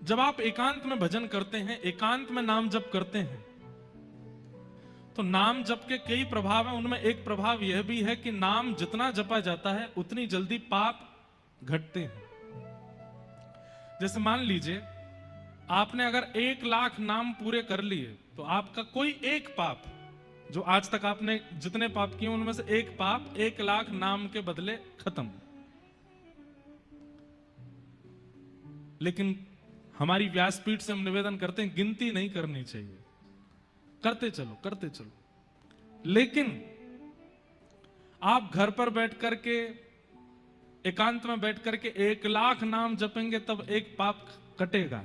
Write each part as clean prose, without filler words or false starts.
जब आप एकांत में भजन करते हैं, एकांत में नाम जप करते हैं, तो नाम जप के कई प्रभाव हैं। उनमें एक प्रभाव यह भी है कि नाम जितना जपा जाता है उतनी जल्दी पाप घटते हैं। जैसे मान लीजिए आपने अगर 1,00,000 नाम पूरे कर लिए तो आपका कोई एक पाप, जो आज तक आपने जितने पाप किए उनमें से एक पाप 1,00,000 नाम के बदले खत्म। लेकिन हमारी व्यासपीठ से हम निवेदन करते हैं गिनती नहीं करनी चाहिए, करते चलो करते चलो। लेकिन आप घर पर बैठ करके, एकांत में बैठ करके 1,00,000 नाम जपेंगे तब एक पाप कटेगा।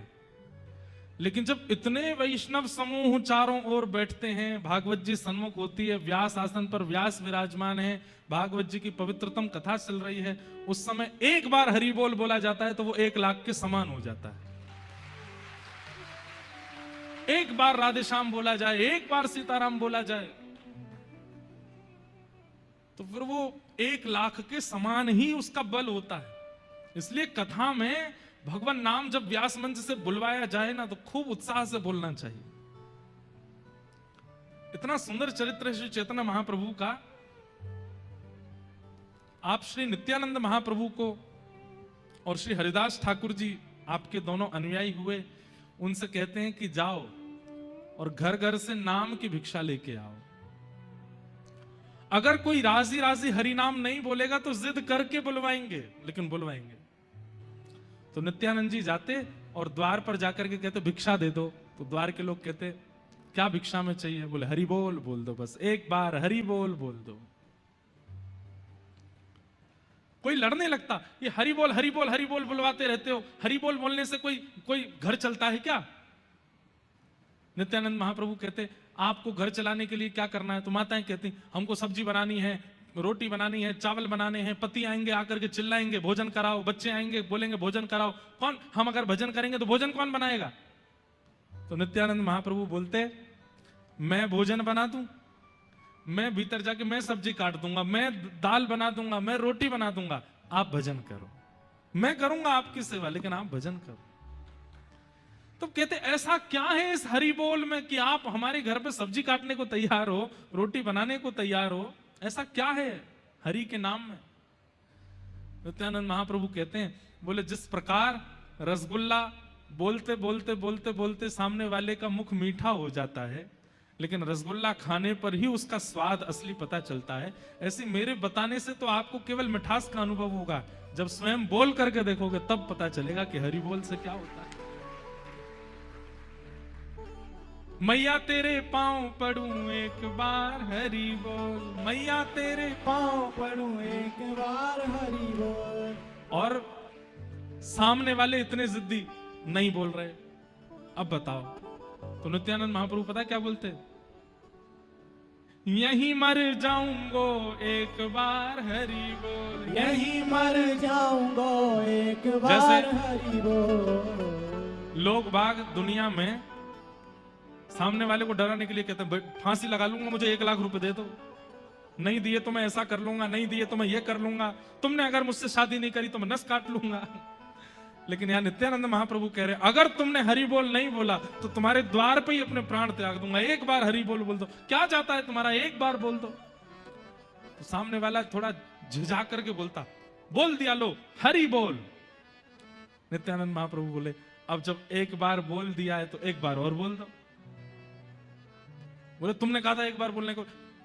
लेकिन जब इतने वैष्णव समूह चारों ओर बैठते हैं, भागवत जी सन्मुख होती है, व्यास आसन पर व्यास विराजमान है, भागवत जी की पवित्रतम कथा चल रही है, उस समय एक बार हरि बोल बोला जाता है तो वो 1,00,000 के समान हो जाता है। एक बार राधे श्याम बोला जाए, एक बार सीताराम बोला जाए, तो फिर वो 1,00,000 के समान ही उसका बल होता है। इसलिए कथा में भगवान नाम जब व्यास मंच से बुलवाया जाए ना तो खूब उत्साह से बोलना चाहिए। इतना सुंदर चरित्र है श्री चैतन्य महाप्रभु का। आप श्री नित्यानंद महाप्रभु को और श्री हरिदास ठाकुर जी आपके दोनों अनुयायी हुए, उनसे कहते हैं कि जाओ और घर घर से नाम की भिक्षा लेके आओ। अगर कोई राजी राजी हरि नाम नहीं बोलेगा तो जिद करके बुलवाएंगे, लेकिन बुलवाएंगे। तो नित्यानंद जी जाते और द्वार पर जाकर के कहते भिक्षा दे दो। तो द्वार के लोग कहते क्या भिक्षा में चाहिए? बोले हरि बोल बोल दो, बस एक बार हरि बोल बोल दो। कोई लड़ने लगता, ये हरि बोल हरि बोल हरि बोल बुलवाते रहते हो, हरि बोल बोलने से कोई घर चलता है क्या? नित्यानंद महाप्रभु कहते आपको घर चलाने के लिए क्या करना है? तो माताएं कहती हमको सब्जी बनानी है, रोटी बनानी है, चावल बनाने हैं, पति आएंगे आकर के चिल्लाएंगे भोजन कराओ, बच्चे आएंगे बोलेंगे भोजन कराओ, कौन? हम अगर भजन करेंगे तो भोजन कौन बनाएगा? तो नित्यानंद महाप्रभु बोलते मैं भोजन बना दूं, मैं भीतर जाके मैं सब्जी काट दूंगा, मैं दाल बना दूंगा, मैं रोटी बना दूंगा, आप भजन करो। मैं करूंगा आपकी सेवा, लेकिन आप भजन करो। तो कहते ऐसा क्या है इस हरि बोल में कि आप हमारे घर पे सब्जी काटने को तैयार हो, रोटी बनाने को तैयार हो? ऐसा क्या है हरि के नाम में? नित्यानंद महाप्रभु कहते हैं, बोले जिस प्रकार रसगुल्ला बोलते बोलते बोलते बोलते सामने वाले का मुख मीठा हो जाता है, लेकिन रसगुल्ला खाने पर ही उसका स्वाद असली पता चलता है, ऐसे मेरे बताने से तो आपको केवल मिठास का अनुभव होगा, जब स्वयं बोल करके देखोगे तब पता चलेगा कि हरि बोल से क्या होता है। मैया तेरे पांव पड़ूं एक बार हरि बोल, मैया तेरे पांव पड़ूं एक बार हरि बोल। और सामने वाले इतने जिद्दी नहीं बोल रहे, अब बताओ। तो नित्यानंद महाप्रभु पता क्या बोलते? यहीं मर जाऊंगो एक बार हरि बोल, यहीं मर जाऊंगो एक बार हरि बोल। लोग बाग दुनिया में सामने वाले को डराने के लिए कहते हैं फांसी लगा लूंगा, मुझे 1,00,000 रुपए दे दो, नहीं दिए तो मैं ऐसा कर लूंगा, नहीं दिए तो मैं ये कर लूंगा, तुमने अगर मुझसे शादी नहीं करी तो मैं नस काट लूंगा। लेकिन यहां नित्यानंद महाप्रभु कह रहे अगर तुमने हरि बोल नहीं बोला तो तुम्हारे द्वार पे ही अपने प्राण त्याग दूंगा, एक बार हरि बोल बोल दो, क्या जाता है तुम्हारा, एक बार बोल दो। तो सामने वाला थोड़ा झिझा करके बोलता, बोल दिया लो हरि बोल। नित्यानंद महाप्रभु बोले अब जब एक बार बोल दिया है तो एक बार और बोल दो। बोले तुमने कहा था एक बार बोलने को,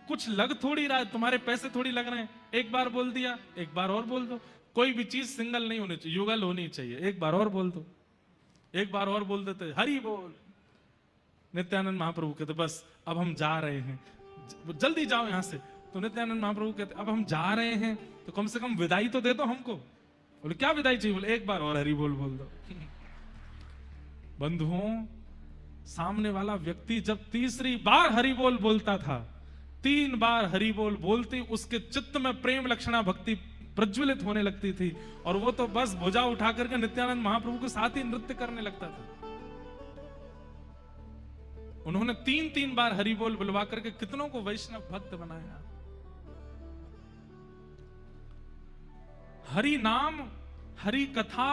कुछ लग थोड़ी रहा है, तुम्हारे पैसे थोड़ी लग रहे हैं, एक बार बोल दिया एक बार और बोल दो। कोई भी चीज सिंगल नहीं होनी चाहिए, युगल होनी चाहिए, एक बार और बोल दो, एक बार और बोल देते हरि बोल। नित्यानंद महाप्रभु कहते बस अब हम जा रहे हैं, जल्दी जाओ यहां से। तो नित्यानंद महाप्रभु कहते अब हम जा रहे हैं तो कम से कम विदाई तो दे दो हमको। बोले क्या विदाई चाहिए? बोले एक बार और हरि बोल बोल दो। बंधुओं, सामने वाला व्यक्ति जब तीसरी बार हरि बोल बोलता था, 3 बार हरि बोल बोलते उसके चित्त में प्रेम लक्षणा भक्ति प्रज्वलित होने लगती थी, और वो तो बस भुजा उठा करके नित्यानंद महाप्रभु के साथ ही नृत्य करने लगता था। उन्होंने 3-3 बार हरि बोल बुलवा करके कितनों को वैष्णव भक्त बनाया। हरि नाम, हरि कथा,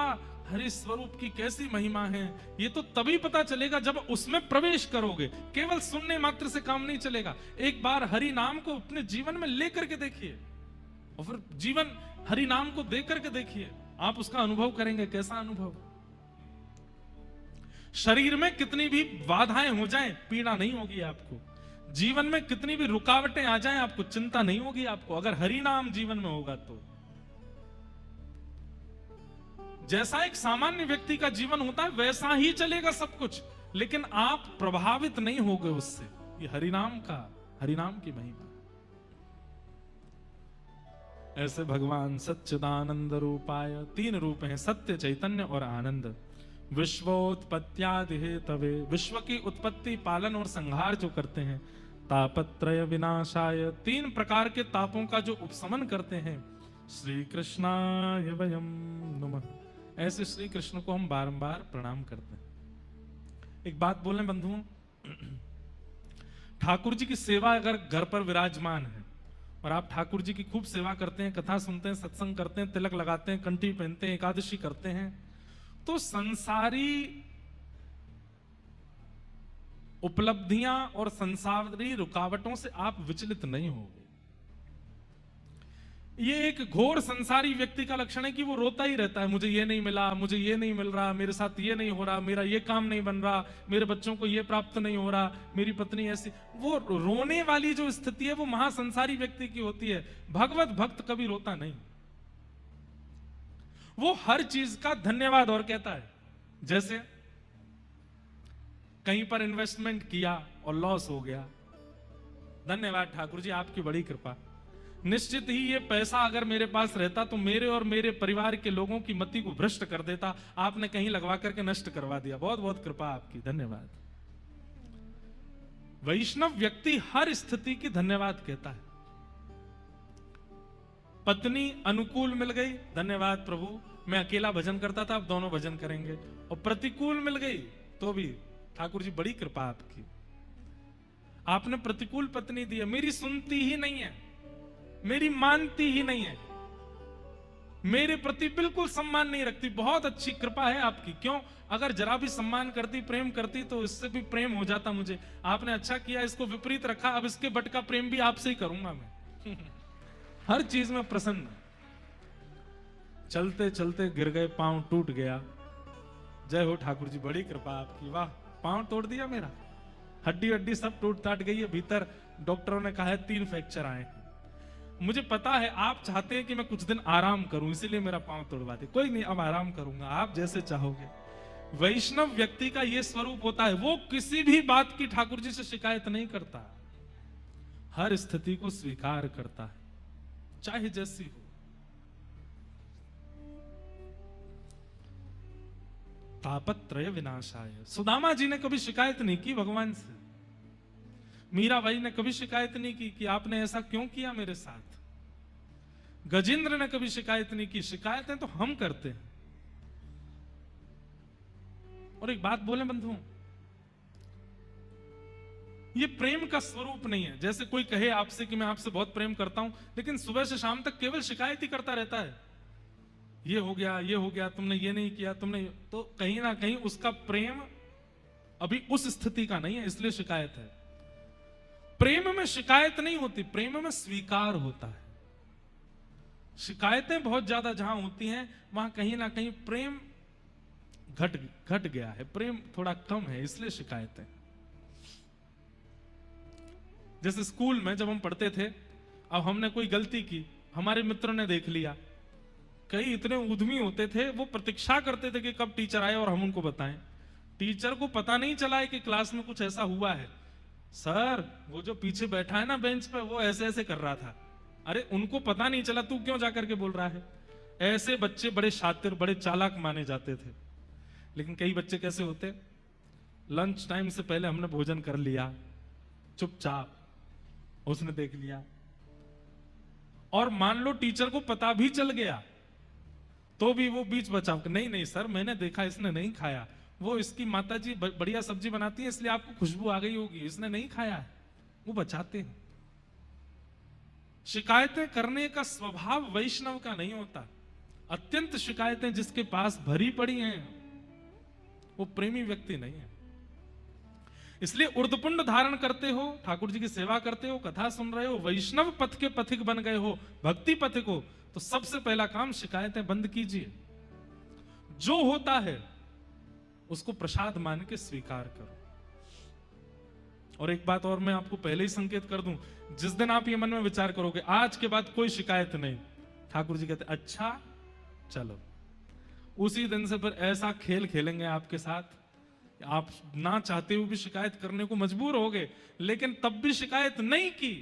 हरि स्वरूप की कैसी महिमा है, ये तो तभी पता चलेगा जब उसमें प्रवेश करोगे। केवल सुनने मात्र से काम नहीं चलेगा। एक बार हरि नाम को अपने जीवन में लेकर के देखिए और फिर जीवन हरि नाम को देख करके देखिए, आप उसका अनुभव करेंगे। कैसा अनुभव? शरीर में कितनी भी बाधाएं हो जाएं, पीड़ा नहीं होगी आपको। जीवन में कितनी भी रुकावटें आ जाएं, आपको चिंता नहीं होगी आपको, अगर हरि नाम जीवन में होगा तो। जैसा एक सामान्य व्यक्ति का जीवन होता है वैसा ही चलेगा सब कुछ, लेकिन आप प्रभावित नहीं होगे उससे। ये हरिनाम की महिमा। ऐसे भगवान सच्चिदानंद रूपाय, 3 रूप हैं, सत्य, चैतन्य और आनंद। विश्वोत्पत्त्यादि हेतवे, विश्व की उत्पत्ति, पालन और संहार जो करते हैं। तापत्रय विनाशाय, 3 प्रकार के तापों का जो उपशमन करते हैं। श्री कृष्णाय वयम नमः, ऐसे श्री कृष्ण को हम बारंबार प्रणाम करते हैं। एक बात बोलें बंधुओं, ठाकुर जी की सेवा अगर घर पर विराजमान है और आप ठाकुर जी की खूब सेवा करते हैं, कथा सुनते हैं, सत्संग करते हैं, तिलक लगाते हैं, कंठी पहनते हैं, एकादशी करते हैं, तो संसारी उपलब्धियां और संसारी रुकावटों से आप विचलित नहीं होंगे। ये एक घोर संसारी व्यक्ति का लक्षण है कि वो रोता ही रहता है, मुझे ये नहीं मिला, मुझे ये नहीं मिल रहा, मेरे साथ ये नहीं हो रहा, मेरा ये काम नहीं बन रहा, मेरे बच्चों को ये प्राप्त नहीं हो रहा, मेरी पत्नी ऐसी। वो रोने वाली जो स्थिति है वो महासंसारी व्यक्ति की होती है। भगवत भक्त कभी रोता नहीं, वो हर चीज का धन्यवाद और कहता है। जैसे कहीं पर इन्वेस्टमेंट किया और लॉस हो गया, धन्यवाद ठाकुर जी, आपकी बड़ी कृपा। निश्चित ही ये पैसा अगर मेरे पास रहता तो मेरे और मेरे परिवार के लोगों की मति को भ्रष्ट कर देता, आपने कहीं लगवा करके नष्ट करवा दिया, बहुत बहुत कृपा आपकी, धन्यवाद। वैष्णव व्यक्ति हर स्थिति की धन्यवाद कहता है। पत्नी अनुकूल मिल गई, धन्यवाद प्रभु, मैं अकेला भजन करता था, अब दोनों भजन करेंगे। और प्रतिकूल मिल गई तो भी ठाकुर जी बड़ी कृपा आपकी, आपने प्रतिकूल पत्नी दी है, मेरी सुनती ही नहीं है, मेरी मानती ही नहीं है, मेरे प्रति बिल्कुल सम्मान नहीं रखती, बहुत अच्छी कृपा है आपकी। क्यों? अगर जरा भी सम्मान करती, प्रेम करती तो इससे भी प्रेम हो जाता मुझे। आपने अच्छा किया, इसको विपरीत रखा, अब इसके बट का प्रेम भी आपसे ही करूंगा मैं। हर चीज में प्रसन्न। चलते चलते गिर गए, पांव टूट गया, जय हो ठाकुर जी, बड़ी कृपा आपकी, वाह, पांव तोड़ दिया मेरा, हड्डी हड्डी सब टूट टाट गई है, भीतर डॉक्टरों ने कहा है 3 फ्रैक्चर आए। मुझे पता है आप चाहते हैं कि मैं कुछ दिन आराम करूं, इसीलिए मेरा पांव तोड़वा दे। कोई नहीं, अब आराम करूंगा, आप जैसे चाहोगे। वैष्णव व्यक्ति का यह स्वरूप होता है, वो किसी भी बात की ठाकुर जी से शिकायत नहीं करता, हर स्थिति को स्वीकार करता है, चाहे जैसी हो। तापत्रय विनाशाय, सुदामा जी ने कभी शिकायत नहीं की भगवान से, मीराबाई ने कभी शिकायत नहीं की कि आपने ऐसा क्यों किया मेरे साथ, गजेंद्र ने कभी शिकायत नहीं की। शिकायतें तो हम करते हैं। और एक बात बोले बंधुओं, ये प्रेम का स्वरूप नहीं है। जैसे कोई कहे आपसे कि मैं आपसे बहुत प्रेम करता हूं, लेकिन सुबह से शाम तक केवल शिकायत ही करता रहता है, ये हो गया, ये हो गया, तुमने ये नहीं किया, तुमने, तो कहीं ना कहीं उसका प्रेम अभी उस स्थिति का नहीं है, इसलिए शिकायत है। प्रेम में शिकायत नहीं होती, प्रेम में स्वीकार होता है। शिकायतें बहुत ज्यादा जहां होती हैं वहां कहीं ना कहीं प्रेम घट गया है, प्रेम थोड़ा कम है, इसलिए शिकायतें। जैसे स्कूल में जब हम पढ़ते थे, अब हमने कोई गलती की, हमारे मित्र ने देख लिया, कई इतने उद्यमी होते थे, वो प्रतीक्षा करते थे कि कब टीचर आए और हम उनको बताएं। टीचर को पता नहीं चला है कि क्लास में कुछ ऐसा हुआ है, सर वो जो पीछे बैठा है ना बेंच पे, वो ऐसे ऐसे कर रहा था। अरे उनको पता नहीं चला, तू क्यों जाकर के बोल रहा है? ऐसे बच्चे बड़े शातिर, बड़े चालाक माने जाते थे। लेकिन कई बच्चे कैसे होते, लंच टाइम से पहले हमने भोजन कर लिया, चुपचाप, उसने देख लिया, और मान लो टीचर को पता भी चल गया तो भी वो बीच बचाव, नहीं नहीं सर मैंने देखा, इसने नहीं खाया, वो इसकी माताजी बढ़िया सब्जी बनाती है इसलिए आपको खुशबू आ गई होगी, इसने नहीं खाया है, वो बचाते हैं। शिकायतें करने का स्वभाव वैष्णव का नहीं होता। अत्यंत शिकायतें जिसके पास भरी पड़ी हैं, वो प्रेमी व्यक्ति नहीं है। इसलिए उर्दपुंड धारण करते हो, ठाकुर जी की सेवा करते हो, कथा सुन रहे हो, वैष्णव पथ के पथिक बन गए हो, भक्ति पथिक हो, तो सबसे पहला काम शिकायतें बंद कीजिए। जो होता है उसको प्रसाद मान के स्वीकार करो। और एक बात और मैं आपको पहले ही संकेत कर दूं, जिस दिन आप ये मन में विचार करोगे आज के बाद कोई शिकायत नहीं, ठाकुर जी कहते अच्छा चलो, उसी दिन से फिर ऐसा खेल खेलेंगे आपके साथ, आप ना चाहते हुए भी शिकायत करने को मजबूर होगे, लेकिन तब भी शिकायत नहीं की,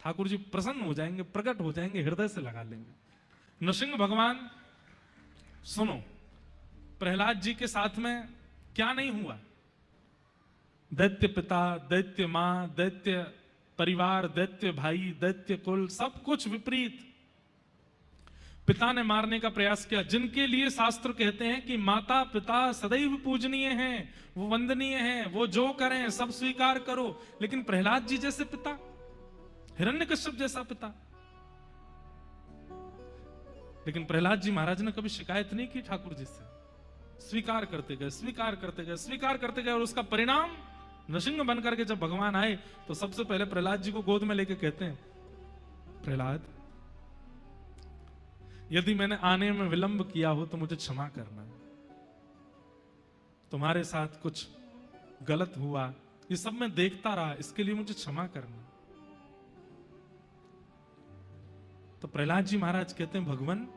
ठाकुर जी प्रसन्न हो जाएंगे, प्रकट हो जाएंगे, हृदय से लगा लेंगे। नृसिंह भगवान, सुनो, प्रहलाद जी के साथ में क्या नहीं हुआ? दैत्य पिता, दैत्य मां, दैत्य परिवार, दैत्य भाई, दैत्य कुल, सब कुछ विपरीत। पिता ने मारने का प्रयास किया, जिनके लिए शास्त्र कहते हैं कि माता पिता सदैव पूजनीय हैं, वो वंदनीय हैं, वो जो करें सब स्वीकार करो, लेकिन प्रहलाद जी जैसे पिता, हिरण्यकश्यप जैसा पिता। लेकिन प्रहलाद जी महाराज ने कभी शिकायत नहीं की ठाकुर जी से, स्वीकार करते गए, स्वीकार करते गए, स्वीकार करते गए, और उसका परिणाम नृसिंह बनकर के जब भगवान आए तो सबसे पहले प्रहलाद जी को गोद में लेके कहते हैं, प्रहलाद, यदि मैंने आने में विलंब किया हो तो मुझे क्षमा करना, तुम्हारे साथ कुछ गलत हुआ, ये सब मैं देखता रहा, इसके लिए मुझे क्षमा करना। तो प्रहलाद जी महाराज कहते हैं, भगवान,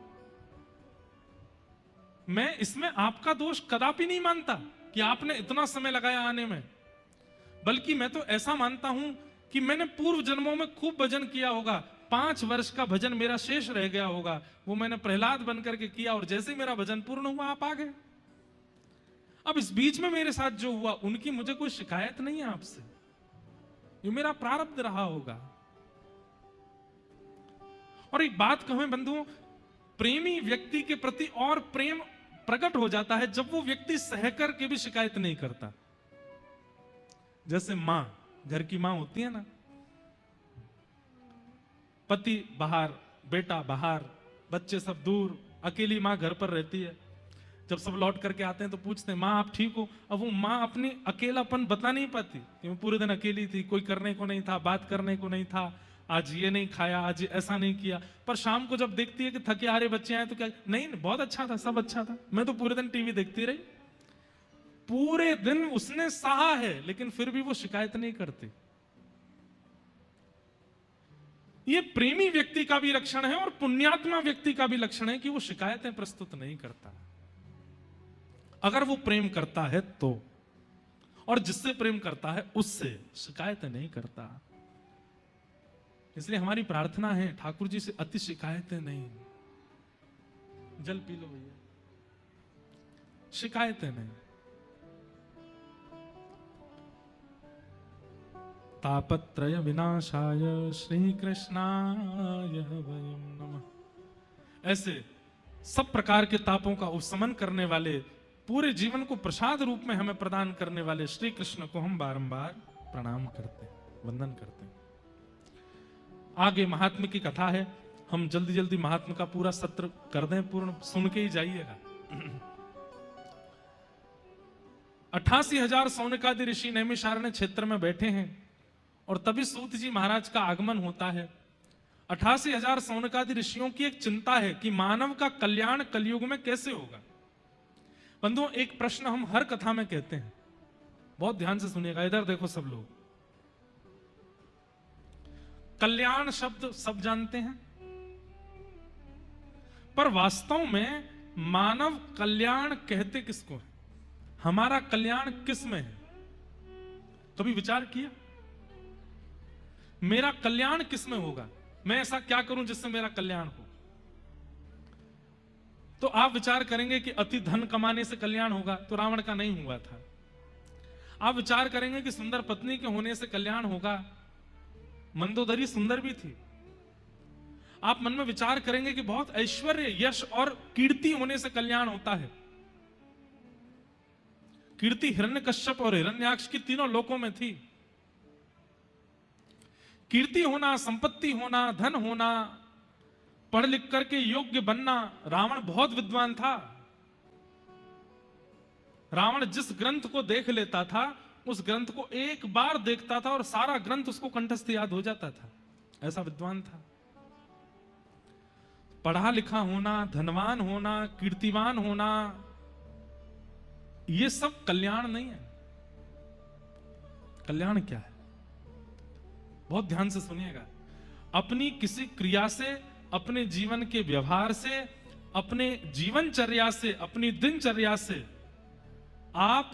मैं इसमें आपका दोष कदापि नहीं मानता कि आपने इतना समय लगाया आने में, बल्कि मैं तो ऐसा मानता हूं कि मैंने पूर्व जन्मों में खूब भजन किया होगा, 5 वर्ष का भजन मेरा शेष रह गया होगा, वो मैंने प्रहलाद बनकर के किया, और जैसे मेरा भजन पूर्ण हुआ आप आ गए। अब इस बीच में मेरे साथ जो हुआ, उनकी मुझे कोई शिकायत नहीं है आपसे, ये मेरा प्रारब्ध रहा होगा। और एक बात कहें बंधुओं, प्रेमी व्यक्ति के प्रति और प्रेम प्रकट हो जाता है जब वो व्यक्ति सहकर के भी शिकायत नहीं करता। जैसे मां, घर की मां होती है ना, पति बाहर, बेटा बाहर, बच्चे सब दूर, अकेली मां घर पर रहती है। जब सब लौट करके आते हैं तो पूछते हैं, मां आप ठीक हो? अब वो मां अपनी अकेलापन बता नहीं पाती कि मैं पूरे दिन अकेली थी, कोई करने को नहीं था, बात करने को नहीं था, आज ये नहीं खाया, आज ऐसा नहीं किया। पर शाम को जब देखती है कि थके हारे बच्चे आए तो क्या, नहीं बहुत अच्छा था, सब अच्छा था, मैं तो पूरे दिन टीवी देखती रही। पूरे दिन उसने सहा है, लेकिन फिर भी वो शिकायत नहीं करती। ये प्रेमी व्यक्ति का भी लक्षण है और पुण्यात्मा व्यक्ति का भी लक्षण है कि वो शिकायतें प्रस्तुत नहीं करता, अगर वो प्रेम करता है तो, और जिससे प्रेम करता है उससे शिकायतें नहीं करता। इसलिए हमारी प्रार्थना है, ठाकुर जी से अति शिकायतें नहीं। जल पी लो भैया, शिकायतें नहीं। तापत्रय विनाशाय श्री कृष्णाय वयं नमः। ऐसे सब प्रकार के तापों का उपशमन करने वाले, पूरे जीवन को प्रसाद रूप में हमें प्रदान करने वाले श्री कृष्ण को हम बारंबार प्रणाम करते हैं, वंदन करते हैं। आगे महात्म्य की कथा है, हम जल्दी जल्दी महात्म्य का पूरा सत्र कर दें पूर्ण, सुन के ही जाइएगा। 88,000 सौनकादि ऋषि नैमिषारण्य क्षेत्र में बैठे हैं और तभी सूत जी महाराज का आगमन होता है। 88,000 सौनकादि ऋषियों की एक चिंता है कि मानव का कल्याण कलयुग में कैसे होगा। बंधुओं, एक प्रश्न हम हर कथा में कहते हैं, बहुत ध्यान से सुनिएगा, इधर देखो सब लोग। कल्याण शब्द सब जानते हैं, पर वास्तव में मानव कल्याण कहते किसको है? हमारा कल्याण किस में है? कभी विचार किया? मेरा कल्याण किस में होगा? मैं ऐसा क्या करूं जिससे मेरा कल्याण हो? तो आप विचार करेंगे कि अति धन कमाने से कल्याण होगा, तो रावण का नहीं हुआ था। आप विचार करेंगे कि सुंदर पत्नी के होने से कल्याण होगा, मंदोदरी सुंदर भी थी। आप मन में विचार करेंगे कि बहुत ऐश्वर्य, यश और कीर्ति होने से कल्याण होता है। कीर्ति हिरण्यकश्यप और हिरण्याक्ष की तीनों लोकों में थी। कीर्ति होना, संपत्ति होना, धन होना, पढ़ लिख करके योग्य बनना। रावण बहुत विद्वान था। रावण जिस ग्रंथ को देख लेता था, उस ग्रंथ को एक बार देखता था और सारा ग्रंथ उसको कंठस्थ याद हो जाता था। ऐसा विद्वान था। पढ़ा लिखा होना, धनवान होना, कीर्तिवान होना, ये सब कल्याण नहीं है। कल्याण क्या है? बहुत ध्यान से सुनिएगा। अपनी किसी क्रिया से, अपने जीवन के व्यवहार से, अपने जीवनचर्या से, अपनी दिनचर्या से आप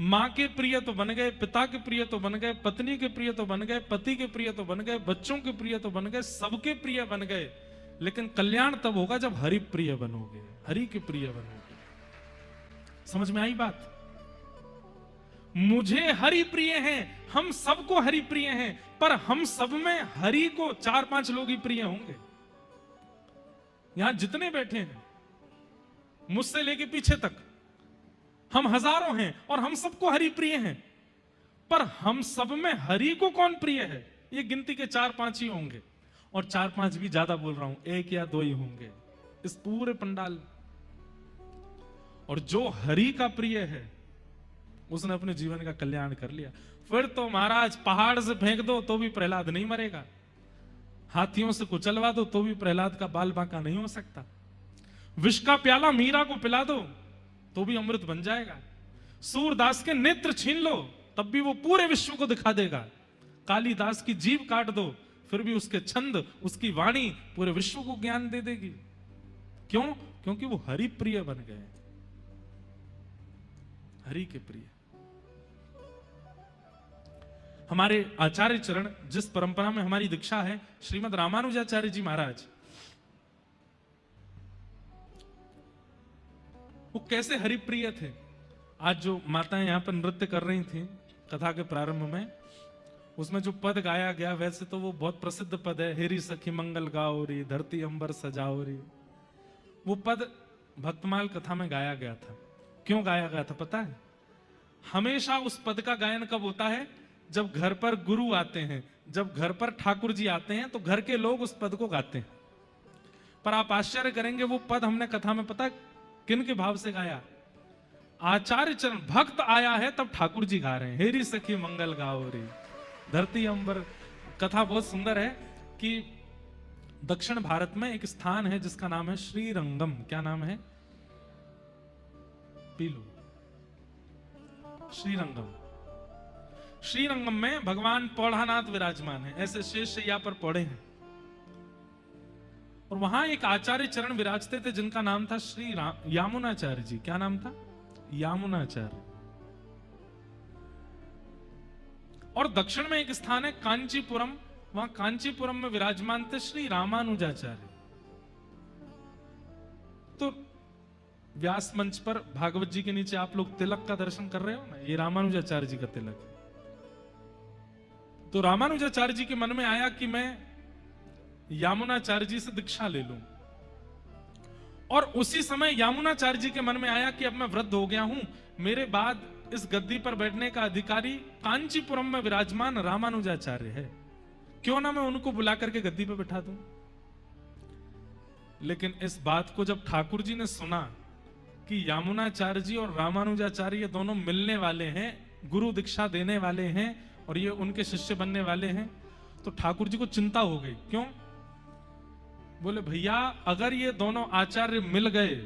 मां के प्रिय तो बन गए, पिता के प्रिय तो बन गए, पत्नी के प्रिय तो बन गए, पति के प्रिय तो बन गए, बच्चों के प्रिय तो बन गए, सबके प्रिय बन गए। लेकिन कल्याण तब होगा जब हरि प्रिय बनोगे, हरि के प्रिय बनोगे। समझ में आई बात? मुझे हरि प्रिय हैं, हम सबको हरि प्रिय हैं, पर हम सब में हरि को 4-5 लोग ही प्रिय होंगे। यहां जितने बैठे हैं, मुझसे लेके पीछे तक, हम हजारों हैं और हम सबको हरि प्रिय हैं, पर हम सब में हरि को कौन प्रिय है? ये गिनती के 4-5 ही होंगे, और 4-5 भी ज्यादा बोल रहा हूं, 1 या 2 ही होंगे इस पूरे पंडाल। और जो हरि का प्रिय है उसने अपने जीवन का कल्याण कर लिया। फिर तो महाराज पहाड़ से फेंक दो तो भी प्रहलाद नहीं मरेगा, हाथियों से कुचलवा दो तो भी प्रहलाद का बाल बांका नहीं हो सकता, विष का प्याला मीरा को पिला दो तो भी अमृत बन जाएगा, सूरदास के नेत्र छीन लो तब भी वो पूरे विश्व को दिखा देगा, कालिदास की जीभ काट दो फिर भी उसके छंद, उसकी वाणी पूरे विश्व को ज्ञान दे देगी। क्यों? क्योंकि वो हरि प्रिय बन गए, हरि के प्रिय। हमारे आचार्य चरण, जिस परंपरा में हमारी दीक्षा है, श्रीमद रामानुजाचार्य जी महाराज, वो कैसे हरिप्रिय थे। आज जो माताएं यहां पर नृत्य कर रही थी कथा के प्रारंभ में, उसमें जो पद गाया गया वैसे तो वो बहुत प्रसिद्ध पद है, हेरी सखी मंगल गाओरी धरती अंबर सजाओरी। वो पद भक्तमाल कथा में गाया गया था। क्यों गाया गया था पता है? हमेशा उस पद का गायन कब होता है? जब घर पर गुरु आते हैं, जब घर पर ठाकुर जी आते हैं तो घर के लोग उस पद को गाते हैं। पर आप आश्चर्य करेंगे, वो पद हमने कथा में पता किन के भाव से गाया? आचार्य चरण, भक्त आया है तब ठाकुर जी गा रहे हैं, हेरी सखी मंगल गाओ रे धरती अंबर। कथा बहुत सुंदर है कि दक्षिण भारत में एक स्थान है जिसका नाम है श्रीरंगम। क्या नाम है? पीलू। श्रीरंगम। श्रीरंगम में भगवान पौढ़ानाथ विराजमान है, ऐसे शेष शैया पर पौड़े हैं। और वहां एक आचार्य चरण विराजते थे जिनका नाम था श्री यामुनाचार्य जी। क्या नाम था? यामुनाचार्य। और दक्षिण में एक स्थान है कांचीपुरम, वहां कांचीपुरम में विराजमान थे श्री रामानुजाचार्य। तो व्यास मंच पर भागवत जी के नीचे आप लोग तिलक का दर्शन कर रहे हो ना, ये रामानुजाचार्य जी का तिलक है। तो रामानुजाचार्य जी के मन में आया कि मैं यामुनाचार्य जी से दीक्षा ले लूं। और उसी समय यामुनाचार्य जी के मन में आया कि अब मैं वृद्ध हो गया हूं, मेरे बाद इस गद्दी पर बैठने का अधिकारी कांचीपुरम में विराजमान रामानुजाचार्य है, क्यों ना मैं उनको बुला करके गद्दी पर बैठा दूं। लेकिन इस बात को जब ठाकुर जी ने सुना कि यामुनाचार्य जी और रामानुजाचार्य ये दोनों मिलने वाले हैं, गुरु दीक्षा देने वाले हैं और ये उनके शिष्य बनने वाले हैं, तो ठाकुर जी को चिंता हो गई। क्यों? बोले भैया अगर ये दोनों आचार्य मिल गए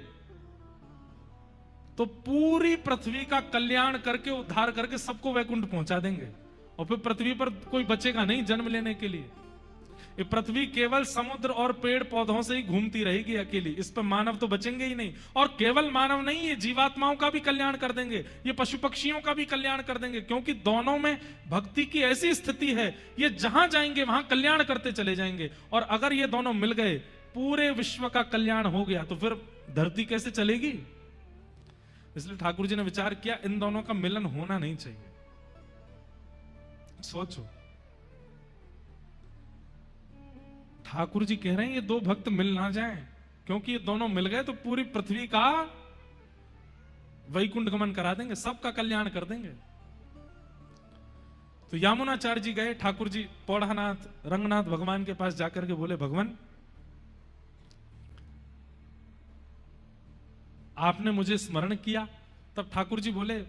तो पूरी पृथ्वी का कल्याण करके, उद्धार करके सबको वैकुंठ पहुंचा देंगे और फिर पृथ्वी पर कोई बचेगा नहीं जन्म लेने के लिए। ये पृथ्वी केवल समुद्र और पेड़ पौधों से ही घूमती रहेगी अकेली, इस पर मानव तो बचेंगे ही नहीं। और केवल मानव नहीं, ये जीवात्माओं का भी कल्याण कर देंगे, ये पशु पक्षियों का भी कल्याण कर देंगे, क्योंकि दोनों में भक्ति की ऐसी स्थिति है, ये जहां जाएंगे वहां कल्याण करते चले जाएंगे। और अगर ये दोनों मिल गए, पूरे विश्व का कल्याण हो गया, तो फिर धरती कैसे चलेगी? इसलिए ठाकुर जी ने विचार किया इन दोनों का मिलन होना नहीं चाहिए। सोचो, ठाकुर जी कह रहे हैं ये दो भक्त मिल ना जाएं, क्योंकि ये दोनों मिल गए तो पूरी पृथ्वी का वैकुंठ गमन करा देंगे, सबका कल्याण कर देंगे। तो यामुनाचार्य जी गए, ठाकुर जी पौढ़ानाथ रंगनाथ भगवान के पास जाकर के बोले भगवान आपने मुझे स्मरण किया। तब ठाकुर जी बोले,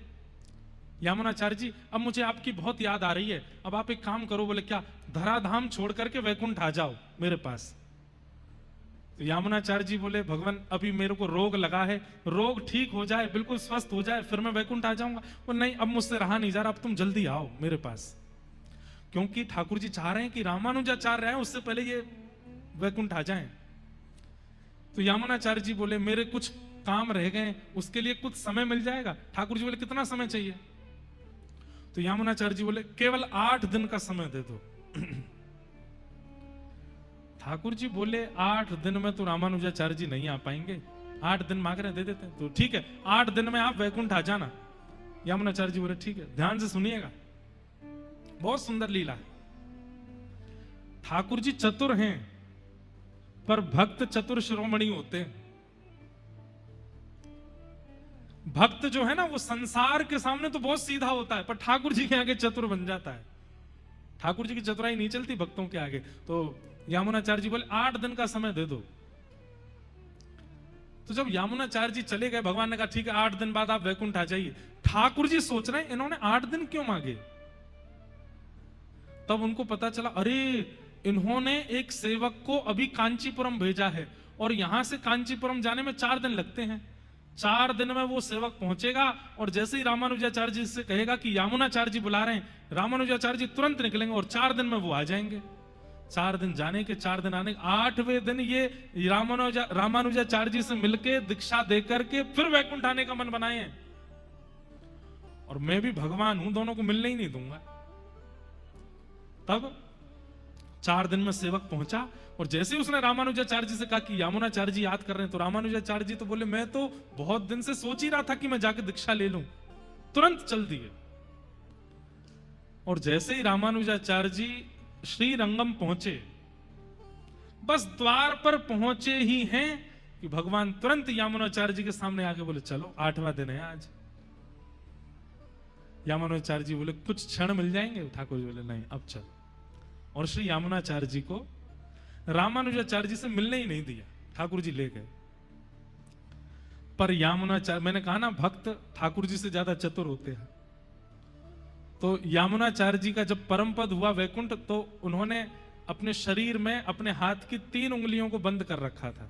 यामुनाचार्य जी अब मुझे आपकी बहुत याद आ रही है, अब आप एक काम करो। बोले क्या? धराधाम छोड़ करके वैकुंठ आ जाओ मेरे पास। तो यामुनाचार्य जी बोले, भगवान अभी मेरे को रोग लगा है, रोग ठीक हो जाए, बिल्कुल स्वस्थ हो जाए, फिर मैं वैकुंठ आ जाऊंगा। वो नहीं, अब मुझसे रहा नहीं जा रहा, अब तुम जल्दी आओ मेरे पास। क्योंकि ठाकुर जी चाह रहे हैं कि रामानुजाचार्य हैं उससे पहले ये वैकुंठ आ जाएं। तो यामुनाचार्य जी बोले, मेरे कुछ काम रह गए, उसके लिए कुछ समय मिल जाएगा? ठाकुर जी बोले, कितना समय चाहिए? तो यामुनाचार्य जी बोले, केवल 8 दिन का समय दे दो। ठाकुर जी बोले, 8 दिन में तो रामानुजाचार्य जी नहीं आ पाएंगे, 8 दिन मांग रहे दे देते हैं। तो ठीक है, 8 दिन में आप वैकुंठ आ जाना। यामुनाचार्य जी बोले, ठीक है। ध्यान से सुनिएगा, बहुत सुंदर लीला है। ठाकुर जी चतुर हैं, पर भक्त चतुर शिरोमणि होते हैं। भक्त जो है ना, वो संसार के सामने तो बहुत सीधा होता है, पर ठाकुर जी के आगे चतुर बन जाता है। ठाकुर जी की चतुराई नहीं चलती भक्तों के आगे। तो यामुनाचार्य जी बोले, 8 दिन का समय दे दो। तो जब यामुनाचार्य जी चले गए, भगवान ने कहा, ठीक है 8 दिन बाद आप वैकुंठ आ जाइए। ठाकुर जी सोच रहे हैं, इन्होंने 8 दिन क्यों मांगे? तब उनको पता चला, अरे इन्होंने एक सेवक को अभी कांचीपुरम भेजा है, और यहां से कांचीपुरम जाने में 4 दिन लगते हैं। 4 दिन में वो सेवक पहुंचेगा, और जैसे ही रामानुजाचार्य जी से कहेगा कि यामुनाचार्य जी बुला रहे हैं, रामानुजाचार्य जी तुरंत निकलेंगे और 4 दिन में वो आ जाएंगे। 4 दिन जाने के, 4 दिन आने के, 8वें दिन ये रामानुजाचार्य जी से मिलके दीक्षा देकर के फिर वैकुंठ आने का मन बनाए हैं। और मैं भी भगवान हूं, दोनों को मिलने ही नहीं दूंगा। तब 4 दिन में सेवक पहुंचा, और जैसे ही उसने रामानुजाचार्य जी से कहा कि यामुनाचार्य जी याद कर रहे हैं, तो रामानुजाचार्य जी तो बोले, मैं तो बहुत दिन से सोच ही रहा था कि मैं जाके दीक्षा ले लूं, तुरंत चल दिए। और जैसे ही रामानुजाचार्य जी श्री रंगम पहुंचे, बस द्वार पर पहुंचे ही हैं कि भगवान तुरंत यामुनाचार्य जी के सामने आके बोले, चलो 8वां दिन है आज। यामुनाचार्य जी बोले, कुछ क्षण मिल जाएंगे? ठाकुर जी बोले, नहीं अब चल। और श्री यामुनाचार्य जी को रामानुजाचार्य जी से मिलने ही नहीं दिया, ठाकुर जी ले गए। पर यामुनाचार्य, मैंने कहा ना भक्त ठाकुर जी से ज्यादा चतुर होते हैं। तो यामुनाचार्य जी का जब परम पद हुआ वैकुंठ, तो उन्होंने अपने शरीर में अपने हाथ की 3 उंगलियों को बंद कर रखा था।